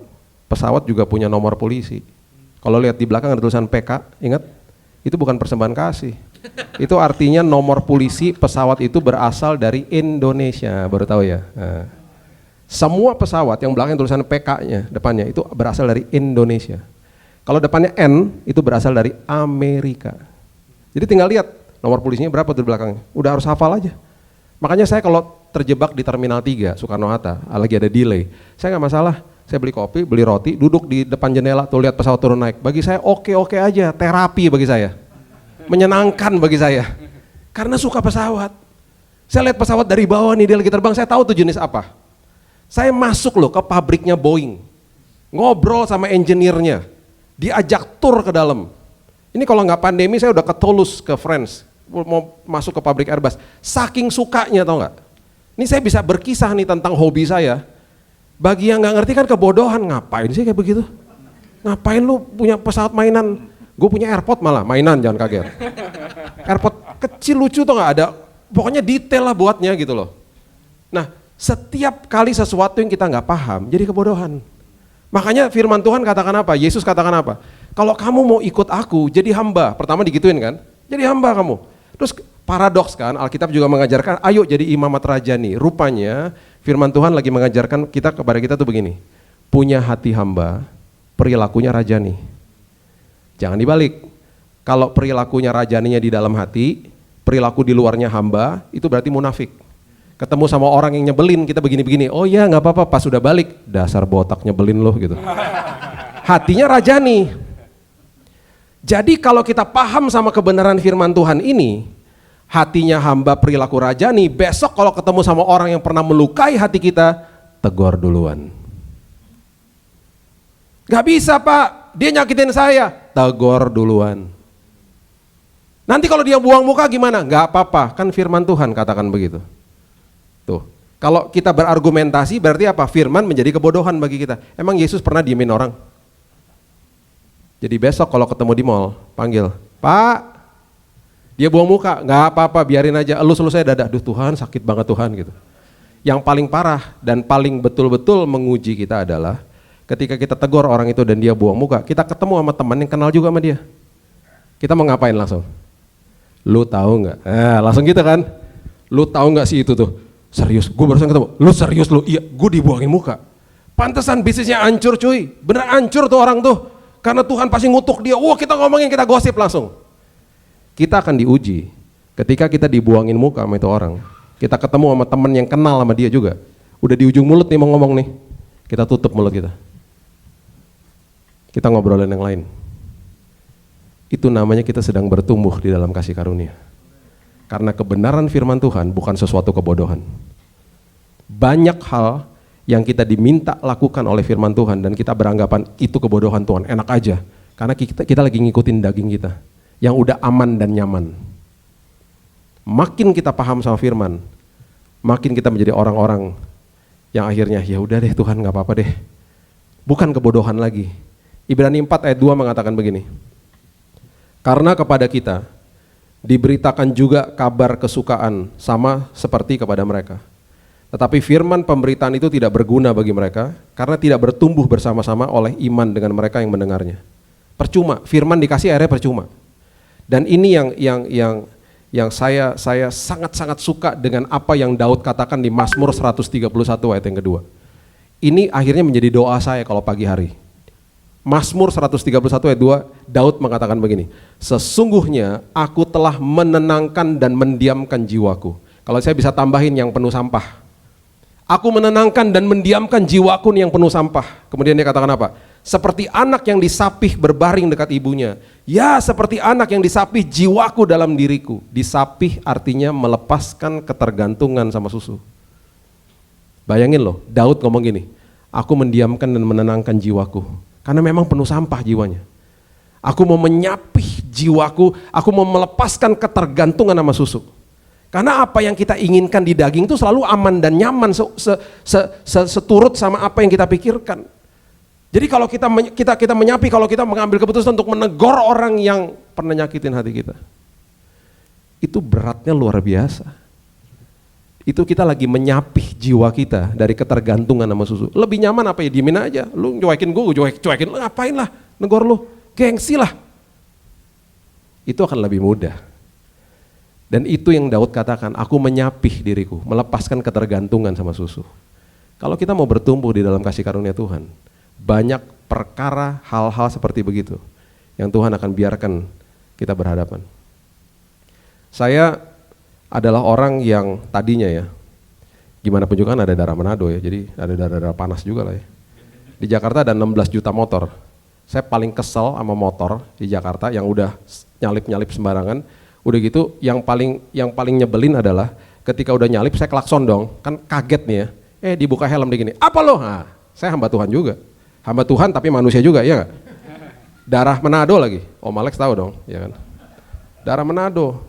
pesawat juga punya nomor polisi. Kalau lihat di belakang ada tulisan PK, ingat? Itu bukan persembahan kasih. Itu artinya nomor polisi pesawat itu berasal dari Indonesia, baru tahu ya. Nah, Semua pesawat yang belakang tulisan PK-nya depannya itu berasal dari Indonesia. Kalau depannya N itu berasal dari Amerika. Jadi tinggal lihat nomor polisinya berapa tuh di belakangnya. Udah harus hafal aja. Makanya saya kalau terjebak di Terminal 3 Soekarno-Hatta, lagi ada delay, saya nggak masalah. Saya beli kopi, beli roti, duduk di depan jendela tuh lihat pesawat turun naik. Bagi saya oke-oke aja, terapi bagi saya. Menyenangkan bagi saya. Karena suka pesawat. Saya lihat pesawat dari bawah nih, dia lagi terbang, saya tahu tuh jenis apa. Saya masuk loh ke pabriknya Boeing, ngobrol sama engineer-nya, diajak tur ke dalam. Ini kalau nggak pandemi saya udah ke Toulouse, ke France, mau masuk ke pabrik Airbus. Saking sukanya tau nggak? Ini saya bisa berkisah nih tentang hobi saya. Bagi yang nggak ngerti kan kebodohan, ngapain sih kayak begitu? Ngapain lu punya pesawat mainan? Gue punya airport malah, mainan jangan kaget. Airport kecil lucu tau nggak, ada, pokoknya detail lah buatnya gitu loh. Nah, setiap kali sesuatu yang kita nggak paham, jadi kebodohan. Makanya firman Tuhan katakan apa? Yesus katakan apa? Kalau kamu mau ikut aku, jadi hamba. Pertama digituin kan? Jadi hamba kamu. Terus paradoks kan, Alkitab juga mengajarkan, ayo jadi imamat rajani. Rupanya firman Tuhan lagi mengajarkan kita kepada kita tuh begini. Punya hati hamba, perilakunya rajani. Jangan dibalik. Kalau perilakunya rajaninya di dalam hati, perilaku di luarnya hamba, itu berarti munafik. Ketemu sama orang yang nyebelin, kita begini-begini, oh ya nggak apa-apa, pas sudah balik, dasar botak nyebelin loh gitu. Hatinya rajani. Jadi kalau kita paham sama kebenaran firman Tuhan ini, hatinya hamba perilaku rajani, besok kalau ketemu sama orang yang pernah melukai hati kita, tegur duluan. Gak bisa Pak, dia nyakitin saya, tegur duluan. Nanti kalau dia buang muka gimana? Gak apa-apa, kan firman Tuhan katakan begitu. Tuh, kalau kita berargumentasi berarti apa? Firman menjadi kebodohan bagi kita. Emang Yesus pernah diemin orang? Jadi besok kalau ketemu di mall, panggil, Pak, dia buang muka, nggak apa-apa, biarin aja, elus-elus saya dada, duh Tuhan sakit banget Tuhan gitu. Yang paling parah dan paling betul-betul menguji kita adalah ketika kita tegur orang itu dan dia buang muka, kita ketemu sama teman yang kenal juga sama dia. Kita mau ngapain langsung? Lu tahu nggak? Langsung gitu kan? Lu tahu nggak sih itu tuh? Serius, gue barusan ketemu, lu serius lu? Iya, gue dibuangin muka. Pantesan bisnisnya hancur cuy, bener hancur tuh orang tuh. Karena Tuhan pasti ngutuk dia, wah kita ngomongin, kita gosip langsung. Kita akan diuji ketika kita dibuangin muka sama itu orang. Kita ketemu sama temen yang kenal sama dia juga. Udah di ujung mulut nih mau ngomong nih, kita tutup mulut kita. Kita ngobrolin yang lain. Itu namanya kita sedang bertumbuh di dalam kasih karunia. Karena kebenaran firman Tuhan bukan sesuatu kebodohan. Banyak hal yang kita diminta lakukan oleh firman Tuhan dan kita beranggapan itu kebodohan Tuhan, enak aja. Karena kita lagi ngikutin daging kita yang udah aman dan nyaman. Makin kita paham sama firman, makin kita menjadi orang-orang yang akhirnya ya udah deh Tuhan nggak apa-apa deh. Bukan kebodohan lagi. Ibrani 4 ayat 2 mengatakan begini. Karena kepada kita diberitakan juga kabar kesukaan sama seperti kepada mereka. Tetapi firman pemberitaan itu tidak berguna bagi mereka karena tidak bertumbuh bersama-sama oleh iman dengan mereka yang mendengarnya. Percuma, firman dikasih akhirnya percuma. Dan ini yang saya sangat-sangat suka dengan apa yang Daud katakan di Mazmur 131 ayat yang kedua. Ini akhirnya menjadi doa saya kalau pagi hari. Mazmur 131 ayat 2, Daud mengatakan begini, sesungguhnya aku telah menenangkan dan mendiamkan jiwaku. Kalau saya bisa tambahin yang penuh sampah. Aku menenangkan dan mendiamkan jiwaku yang penuh sampah. Kemudian dia katakan apa? Seperti anak yang disapih berbaring dekat ibunya. Ya seperti anak yang disapih jiwaku dalam diriku. Disapih artinya melepaskan ketergantungan sama susu. Bayangin loh, Daud ngomong gini, aku mendiamkan dan menenangkan jiwaku. Karena memang penuh sampah jiwanya. Aku mau menyapih jiwaku, aku mau melepaskan ketergantungan sama susu. Karena apa yang kita inginkan di daging itu selalu aman dan nyaman, seturut sama apa yang kita pikirkan. Jadi kalau kita menyapi, kalau kita mengambil keputusan untuk menegur orang yang pernah nyakitin hati kita, itu beratnya luar biasa. Itu kita lagi menyapih jiwa kita dari ketergantungan sama susu. Lebih nyaman apa ya, diemin aja. Lu cuekin gue cuekin, lu ngapain lah, negor lu, gengsi lah. Itu akan lebih mudah. Dan itu yang Daud katakan, aku menyapih diriku, melepaskan ketergantungan sama susu. Kalau kita mau bertumbuh di dalam kasih karunia Tuhan, banyak perkara hal-hal seperti begitu yang Tuhan akan biarkan kita berhadapan. Saya adalah orang yang tadinya ya, gimana pun juga kan ada daerah Manado ya, jadi ada daerah panas juga lah ya. Di Jakarta ada 16 juta motor. Saya paling kesel sama motor di Jakarta yang udah nyalip-nyalip sembarangan. Udah gitu yang paling nyebelin adalah ketika udah nyalip saya klakson dong, kan kaget nih ya. Dibuka helm di gini, apa lo? Nah, saya hamba Tuhan juga. Hamba Tuhan tapi manusia juga, iya gak? Darah Manado lagi, Om Alex tahu dong, ya kan? Darah Manado.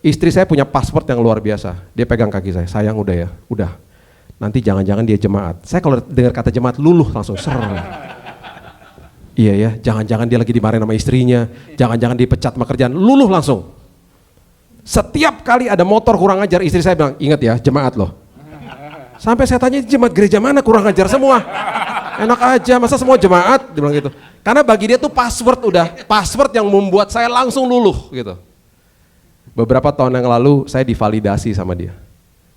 Istri saya punya paspor yang luar biasa, dia pegang kaki saya, sayang udah ya, udah. Nanti jangan-jangan dia jemaat. Saya kalau dengar kata jemaat luluh langsung ser. Iya ya, jangan-jangan dia lagi dimarahin sama istrinya, jangan-jangan dipecat sama kerjaan, luluh langsung. Setiap kali ada motor kurang ajar, istri saya bilang, ingat ya, jemaat loh. Sampai saya tanya, jemaat gereja mana kurang ajar semua? Enak aja, masa semua jemaat? Dia bilang gitu. Karena bagi dia tuh password yang membuat saya langsung luluh gitu. Beberapa tahun yang lalu saya divalidasi sama dia.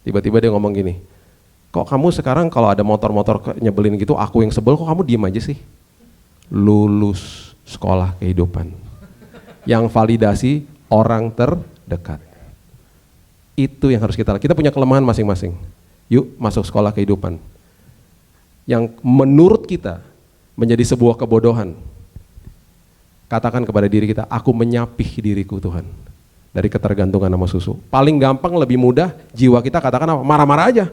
Tiba-tiba dia ngomong gini, kok kamu sekarang kalau ada motor-motor nyebelin gitu, aku yang sebel, kok kamu diem aja sih? Lulus sekolah kehidupan. Yang validasi orang terdekat. Itu yang harus kita punya kelemahan masing-masing. Yuk masuk sekolah kehidupan. Yang menurut kita menjadi sebuah kebodohan. Katakan kepada diri kita, aku menyapih diriku Tuhan. Dari ketergantungan sama susu. Paling gampang, lebih mudah, jiwa kita katakan apa? Marah-marah aja.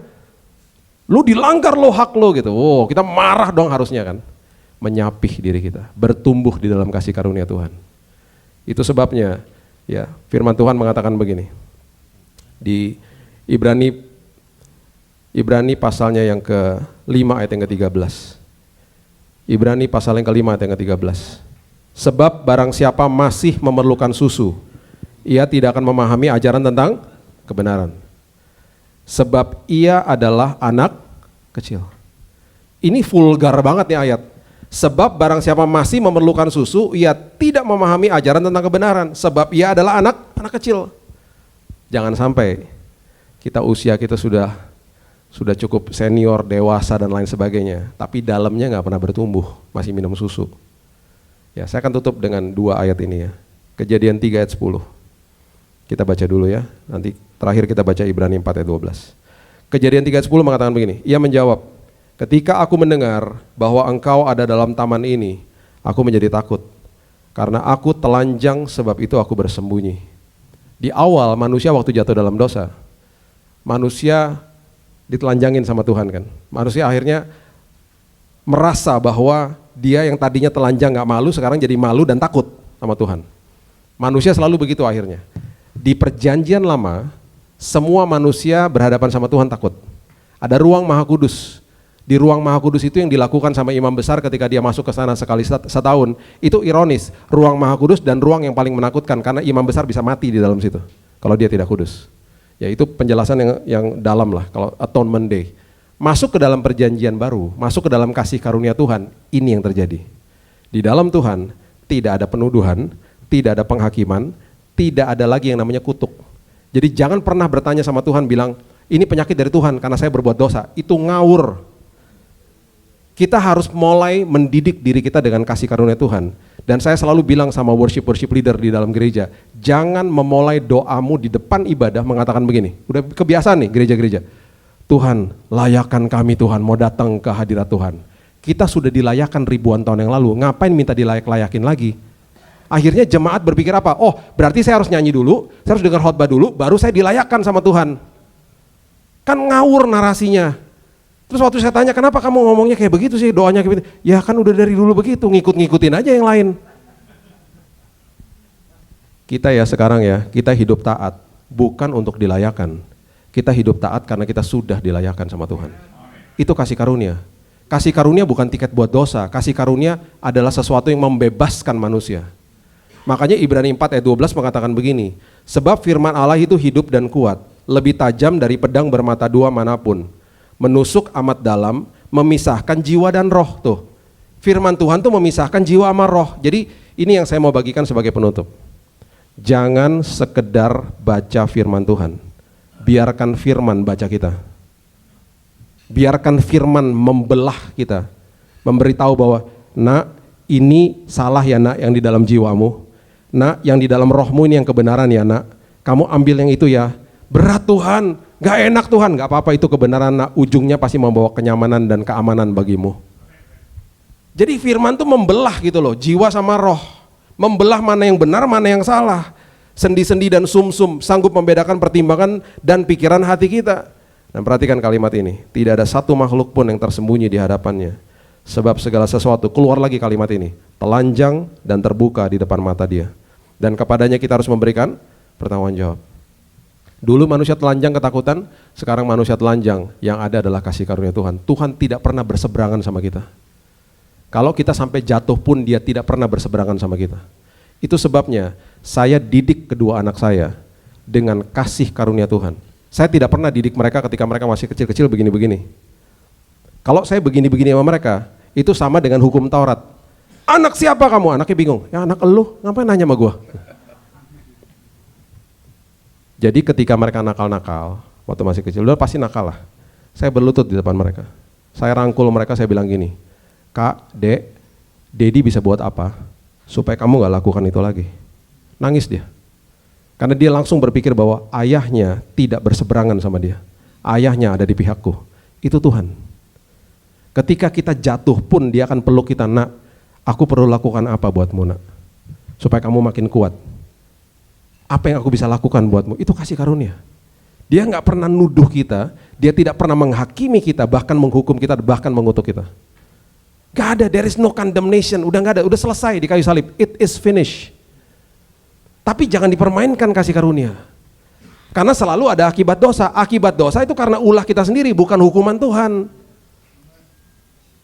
Lu dilanggar lo hak lo gitu. Oh, kita marah dong harusnya kan. Menyapih diri kita, bertumbuh di dalam kasih karunia Tuhan. Itu sebabnya ya firman Tuhan mengatakan begini. Di Ibrani pasalnya yang ke-5 ayat yang ke-13. Ibrani pasal yang ke-5 ayat yang ke-13. Sebab barang siapa masih memerlukan susu, ia tidak akan memahami ajaran tentang kebenaran. Sebab ia adalah anak kecil. Ini vulgar banget nih ayat. Sebab barang siapa masih memerlukan susu, ia tidak memahami ajaran tentang kebenaran. Sebab ia adalah anak kecil. Jangan sampai usia kita sudah cukup senior, dewasa dan lain sebagainya, tapi dalamnya nggak pernah bertumbuh, masih minum susu. Ya, saya akan tutup dengan 2 ayat ini ya. Kejadian 3 ayat 10. Kita baca dulu ya, nanti terakhir kita baca Ibrani 4 ayat 12. Kejadian 3 ayat 10 mengatakan begini, ia menjawab, ketika aku mendengar bahwa engkau ada dalam taman ini, aku menjadi takut, karena aku telanjang sebab itu aku bersembunyi. Di awal manusia waktu jatuh dalam dosa, manusia ditelanjangin sama Tuhan kan. Manusia akhirnya merasa bahwa dia yang tadinya telanjang gak malu, sekarang jadi malu dan takut sama Tuhan. Manusia selalu begitu akhirnya. Di perjanjian lama, semua manusia berhadapan sama Tuhan takut. Ada ruang Maha Kudus. Di ruang Maha Kudus itu yang dilakukan sama imam besar ketika dia masuk ke sana sekali setahun. Itu ironis, ruang Maha Kudus dan ruang yang paling menakutkan karena imam besar bisa mati di dalam situ kalau dia tidak kudus. Ya itu penjelasan yang dalam lah, kalau Atonement Day. Masuk ke dalam perjanjian baru, masuk ke dalam kasih karunia Tuhan, ini yang terjadi. Di dalam Tuhan tidak ada penuduhan, tidak ada penghakiman, tidak ada lagi yang namanya kutuk. Jadi jangan pernah bertanya sama Tuhan bilang, ini penyakit dari Tuhan karena saya berbuat dosa. Itu ngawur. Kita harus mulai mendidik diri kita dengan kasih karunia Tuhan. Dan saya selalu bilang sama worship leader di dalam gereja, jangan memulai doamu di depan ibadah mengatakan begini. Udah kebiasaan nih gereja-gereja. Tuhan, layakkan kami Tuhan, mau datang ke hadirat Tuhan. Kita sudah dilayakkan ribuan tahun yang lalu, ngapain minta dilayak-layakin lagi? Akhirnya jemaat berpikir apa? Oh, berarti saya harus nyanyi dulu, saya harus dengar khotbah dulu, baru saya dilayakkan sama Tuhan. Kan ngawur narasinya. Terus waktu saya tanya, kenapa kamu ngomongnya kayak begitu sih, doanya kayak begitu? Ya kan udah dari dulu begitu, ngikut-ngikutin aja yang lain. Kita ya sekarang ya, kita hidup taat, bukan untuk dilayakan. Kita hidup taat karena kita sudah dilayakan sama Tuhan. Itu kasih karunia. Kasih karunia bukan tiket buat dosa, kasih karunia adalah sesuatu yang membebaskan manusia. Makanya Ibrani 4 ayat 12 mengatakan begini, sebab firman Allah itu hidup dan kuat, lebih tajam dari pedang bermata dua manapun, menusuk amat dalam, memisahkan jiwa dan roh. Tuh, firman Tuhan tuh memisahkan jiwa sama roh. Jadi ini yang saya mau bagikan sebagai penutup. Jangan sekedar baca firman Tuhan, biarkan firman baca kita. Biarkan firman membelah kita, memberitahu bahwa, nak, ini salah ya nak yang di dalam jiwamu. Nak, yang di dalam rohmu ini yang kebenaran ya nak. Kamu ambil yang itu ya. Berat Tuhan, gak enak Tuhan. Gak apa-apa, itu kebenaran nak. Ujungnya pasti membawa kenyamanan dan keamanan bagimu. Jadi firman tuh membelah gitu loh, jiwa sama roh. Membelah mana yang benar, mana yang salah. Sendi-sendi dan sumsum sanggup membedakan pertimbangan dan pikiran hati kita. Dan perhatikan kalimat ini, tidak ada satu makhluk pun yang tersembunyi di hadapannya. Sebab segala sesuatu, keluar lagi kalimat ini, telanjang dan terbuka di depan mata dia. Dan kepadanya kita harus memberikan pertanggung jawab. Dulu manusia telanjang ketakutan, sekarang manusia telanjang, yang ada adalah kasih karunia Tuhan. Tuhan tidak pernah berseberangan sama kita. Kalau kita sampai jatuh pun dia tidak pernah berseberangan sama kita. Itu sebabnya saya didik kedua anak saya dengan kasih karunia Tuhan. Saya tidak pernah didik mereka ketika mereka masih kecil-kecil begini-begini. Kalau saya begini-begini sama mereka, itu sama dengan hukum Taurat. Anak siapa kamu? Anaknya bingung. Ya anak elu, ngapain nanya sama gua? Jadi ketika mereka nakal-nakal, waktu masih kecil, udah pasti nakal lah. Saya berlutut di depan mereka. Saya rangkul mereka, saya bilang gini, Kak, Dek, Dedi bisa buat apa supaya kamu gak lakukan itu lagi? Nangis dia. Karena dia langsung berpikir bahwa ayahnya tidak berseberangan sama dia. Ayahnya ada di pihakku. Itu Tuhan. Ketika kita jatuh pun dia akan peluk kita, nak, aku perlu lakukan apa buatmu nak? Supaya kamu makin kuat. Apa yang aku bisa lakukan buatmu? Itu kasih karunia. Dia gak pernah nuduh kita, dia tidak pernah menghakimi kita, bahkan menghukum kita, bahkan mengutuk kita. Gak ada, there is no condemnation, udah gak ada, udah selesai di kayu salib, it is finished. Tapi jangan dipermainkan kasih karunia. Karena selalu ada akibat dosa. Akibat dosa itu karena ulah kita sendiri, bukan hukuman Tuhan.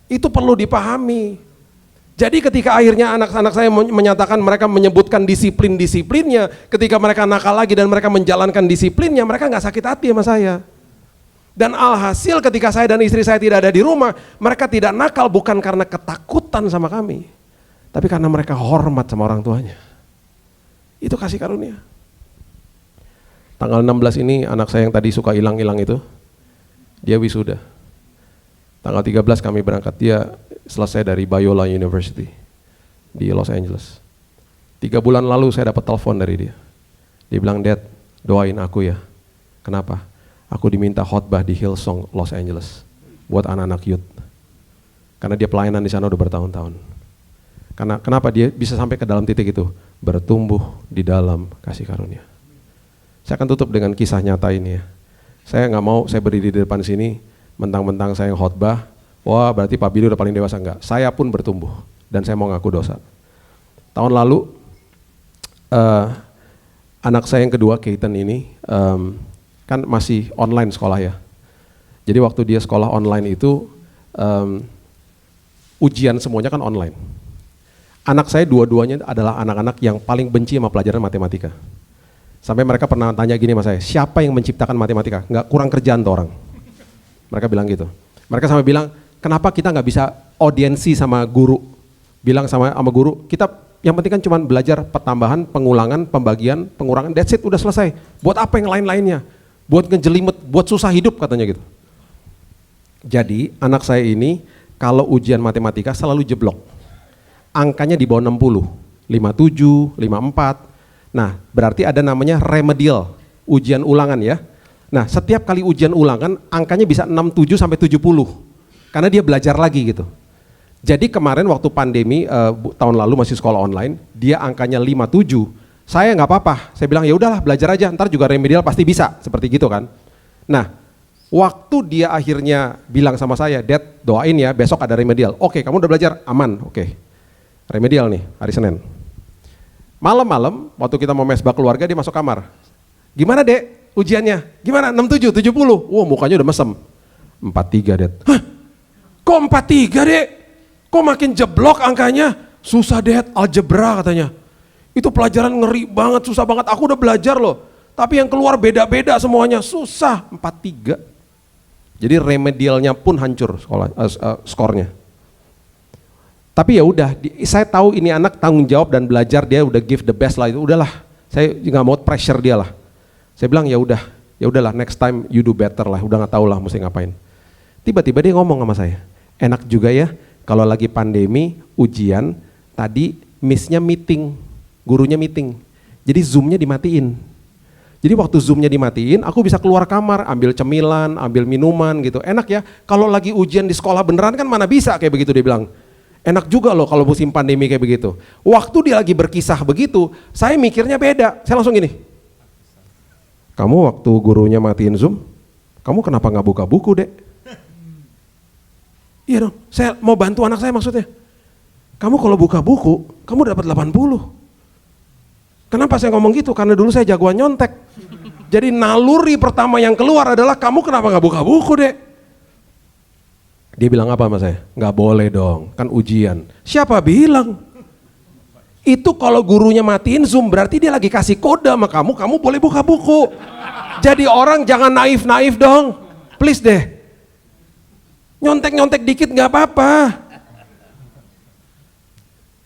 Itu perlu dipahami. Jadi ketika akhirnya anak-anak saya menyatakan mereka menyebutkan disiplin-disiplinnya, ketika mereka nakal lagi dan mereka menjalankan disiplinnya, mereka gak sakit hati sama saya. Dan alhasil ketika saya dan istri saya tidak ada di rumah, mereka tidak nakal bukan karena ketakutan sama kami, tapi karena mereka hormat sama orang tuanya. Itu kasih karunia. Tanggal 16 ini anak saya yang tadi suka hilang-hilang itu, dia wisuda. Tanggal 13 kami berangkat, dia selesai dari Biola University di Los Angeles. 3 bulan lalu saya dapat telepon dari dia. Dia bilang, Dad, doain aku ya. Kenapa? Aku diminta khotbah di Hillsong Los Angeles buat anak-anak youth. Karena dia pelayanan di sana udah bertahun-tahun. Karena kenapa dia bisa sampai ke dalam titik itu? Bertumbuh di dalam kasih karunia. Saya akan tutup dengan kisah nyata ini ya. Saya nggak mau saya berdiri di depan sini, mentang-mentang saya yang khotbah, wah berarti Pak Billy udah paling dewasa. Enggak, saya pun bertumbuh dan saya mau ngaku dosa. Tahun lalu, anak saya yang kedua, Keaton ini, kan masih online sekolah ya. Jadi waktu dia sekolah online itu, ujian semuanya kan online. Anak saya dua-duanya adalah anak-anak yang paling benci sama pelajaran matematika. Sampai mereka pernah tanya gini sama saya, siapa yang menciptakan matematika? Nggak kurang kerjaan tuh orang. Mereka bilang gitu. Mereka sampai bilang, kenapa kita nggak bisa audiensi sama guru? Bilang sama guru, kita yang penting kan cuma belajar pertambahan, pengulangan, pembagian, pengurangan, that's it, udah selesai. Buat apa yang lain-lainnya? Buat ngejelimet, buat susah hidup katanya gitu. Jadi anak saya ini kalau ujian matematika selalu jeblok. Angkanya di bawah 60, 57, 54. Nah, berarti ada namanya remedial, ujian ulangan ya. Nah, setiap kali ujian ulangan angkanya bisa 67 sampai 70. Karena dia belajar lagi gitu. Jadi kemarin waktu pandemi tahun lalu masih sekolah online, dia angkanya 57. Saya nggak apa-apa. Saya bilang ya udahlah belajar aja, ntar juga remedial pasti bisa, seperti gitu kan. Nah, waktu dia akhirnya bilang sama saya, Dad, doain ya besok ada remedial. Oke, kamu udah belajar? Aman, oke. Remedial nih, hari Senin. Malam-malam, waktu kita mau mesbah keluarga, dia masuk kamar. Gimana Dek, ujiannya? Gimana, 67, 70? Wah mukanya udah mesem. 43 Dek. Hah? Kok 43 Dek? Kok makin jeblok angkanya? Susah Dek, algebra katanya. Itu pelajaran ngeri banget, susah banget. Aku udah belajar loh. Tapi yang keluar beda-beda semuanya, susah. 43. Jadi remedialnya pun hancur skornya. Tapi ya udah, saya tahu ini anak tanggung jawab dan belajar, dia udah give the best lah, itu udahlah. Saya nggak mau pressure dia lah. Saya bilang ya udahlah next time you do better lah, udah nggak tahu lah mesti ngapain. Tiba-tiba dia ngomong sama saya, enak juga ya kalau lagi pandemi, ujian, tadi miss-nya meeting, gurunya meeting. Jadi Zoom-nya dimatiin. Jadi waktu Zoom-nya dimatiin, aku bisa keluar kamar, ambil cemilan, ambil minuman gitu. Enak ya, kalau lagi ujian di sekolah beneran kan mana bisa kayak begitu, dia bilang. Enak juga loh kalau musim pandemi kayak begitu. Waktu dia lagi berkisah begitu, saya mikirnya beda. Saya langsung gini, kamu waktu gurunya matiin Zoom, kamu kenapa nggak buka buku, Dek? Iya dong, saya mau bantu anak saya maksudnya. Kamu kalau buka buku, kamu dapat 80. Kenapa saya ngomong gitu? Karena dulu saya jagoan nyontek. Jadi naluri pertama yang keluar adalah, kamu kenapa nggak buka buku, Dek? Dia bilang apa sama saya? Nggak boleh dong, kan ujian. Siapa bilang? Itu kalau gurunya matiin Zoom berarti dia lagi kasih kode sama kamu, kamu boleh buka buku. Jadi orang jangan naif-naif dong, please deh. Nyontek-nyontek dikit nggak apa-apa.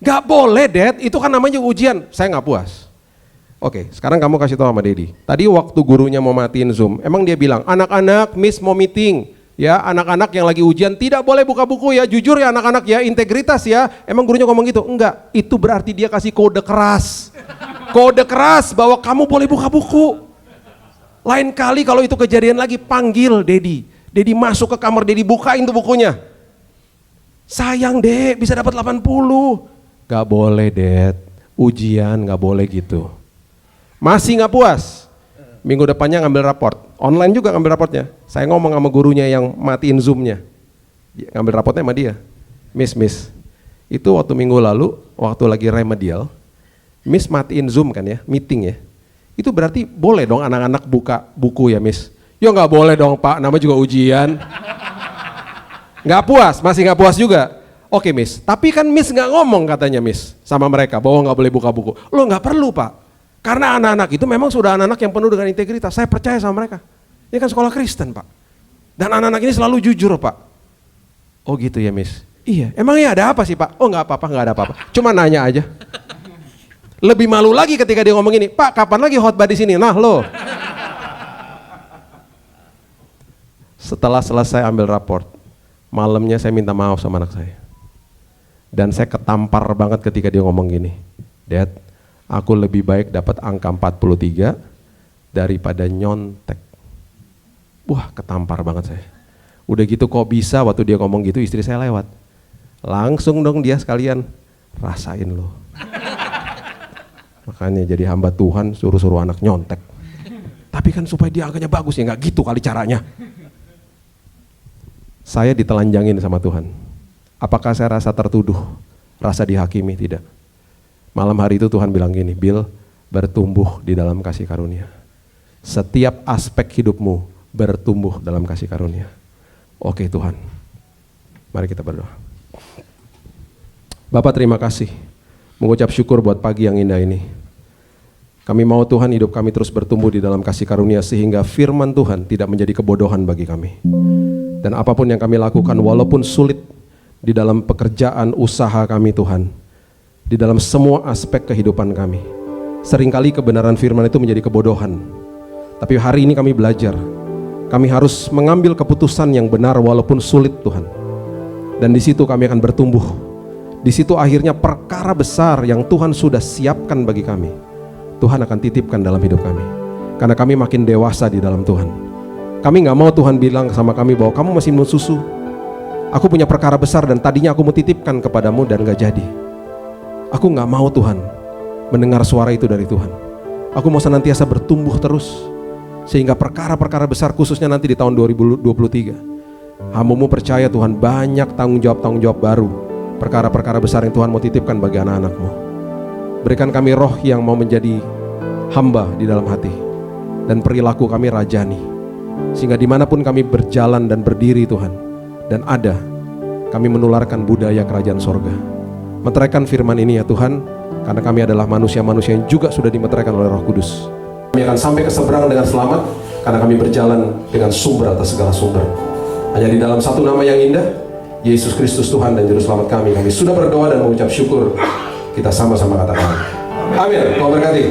Nggak boleh, Dad, itu kan namanya ujian. Saya nggak puas. Oke, sekarang kamu kasih tahu sama Dedi. Tadi waktu gurunya mau matiin Zoom, emang dia bilang, anak-anak, Miss mau meeting. Ya, anak-anak yang lagi ujian tidak boleh buka buku ya, jujur ya anak-anak ya, integritas ya. Emang gurunya ngomong gitu? Enggak, itu berarti dia kasih kode keras. Kode keras bahwa kamu boleh buka buku. Lain kali kalau itu kejadian lagi, panggil Dedi. Dedi masuk ke kamar Dedi, bukain tuh bukunya. Sayang Dek, bisa dapat 80. Gak boleh Dad, ujian gak boleh gitu. Masih gak puas? Minggu depannya ngambil raport, online juga ngambil raportnya. Saya ngomong sama gurunya yang matiin Zoom-nya. Ngambil raportnya sama dia. Miss, itu waktu minggu lalu, waktu lagi remedial, Miss matiin Zoom kan ya, meeting ya. Itu berarti boleh dong anak-anak buka buku ya Miss? Ya nggak boleh dong Pak, nama juga ujian. Nggak puas, masih nggak puas juga. Oke Miss, tapi kan Miss nggak ngomong katanya Miss sama mereka bahwa nggak boleh buka buku. Lo nggak perlu Pak, karena anak-anak itu memang sudah anak-anak yang penuh dengan integritas. Saya percaya sama mereka. Ini kan sekolah Kristen Pak. Dan anak-anak ini selalu jujur Pak. Oh gitu ya Miss. Iya, emangnya ada apa sih Pak? Oh nggak apa-apa, nggak ada apa-apa. Cuma nanya aja. Lebih malu lagi ketika dia ngomong ini, Pak kapan lagi khotbah di sini? Nah lo. Setelah selesai ambil raport, malamnya saya minta maaf sama anak saya. Dan saya ketampar banget ketika dia ngomong gini, Dad, aku lebih baik dapat angka 43 daripada nyontek. Wah, ketampar banget saya. Udah gitu kok bisa waktu dia ngomong gitu istri saya lewat. Langsung dong dia sekalian, rasain lo. Makanya jadi hamba Tuhan suruh-suruh anak nyontek. Tapi kan supaya dia angkanya bagus ya, nggak gitu kali caranya. Saya ditelanjangin sama Tuhan. Apakah saya rasa tertuduh, rasa dihakimi? Tidak. Malam hari itu Tuhan bilang gini, Bill, bertumbuh di dalam kasih karunia. Setiap aspek hidupmu bertumbuh dalam kasih karunia. Oke Tuhan, mari kita berdoa. Bapak terima kasih, mengucap syukur buat pagi yang indah ini. Kami mau Tuhan hidup kami terus bertumbuh di dalam kasih karunia sehingga firman Tuhan tidak menjadi kebodohan bagi kami. Dan apapun yang kami lakukan walaupun sulit di dalam pekerjaan usaha kami Tuhan, di dalam semua aspek kehidupan kami, seringkali kebenaran firman itu menjadi kebodohan. Tapi hari ini kami belajar, kami harus mengambil keputusan yang benar walaupun sulit Tuhan. Dan di situ kami akan bertumbuh. Di situ akhirnya perkara besar yang Tuhan sudah siapkan bagi kami, Tuhan akan titipkan dalam hidup kami. Karena kami makin dewasa di dalam Tuhan. Kami gak mau Tuhan bilang sama kami bahwa kamu masih minum susu. Aku punya perkara besar dan tadinya aku mau titipkan kepadamu dan gak jadi. Aku gak mau Tuhan mendengar suara itu dari Tuhan. Aku mau senantiasa bertumbuh terus. Sehingga perkara-perkara besar khususnya nanti di tahun 2023. Hamba-Mu percaya Tuhan banyak tanggung jawab baru. Perkara-perkara besar yang Tuhan mau titipkan bagi anak-anak-Mu. Berikan kami roh yang mau menjadi hamba di dalam hati. Dan perilaku kami rajani. Sehingga dimanapun kami berjalan dan berdiri Tuhan, dan ada, kami menularkan budaya kerajaan sorga. Meteraikan firman ini ya Tuhan, karena kami adalah manusia-manusia yang juga sudah dimeteraikan oleh Roh Kudus. Kami akan sampai ke seberang dengan selamat, karena kami berjalan dengan sumber atas segala sumber. Hanya di dalam satu nama yang indah, Yesus Kristus Tuhan dan Juru Selamat kami sudah berdoa dan mengucap syukur. Kita sama-sama katakan, amin. Tuhan berkati.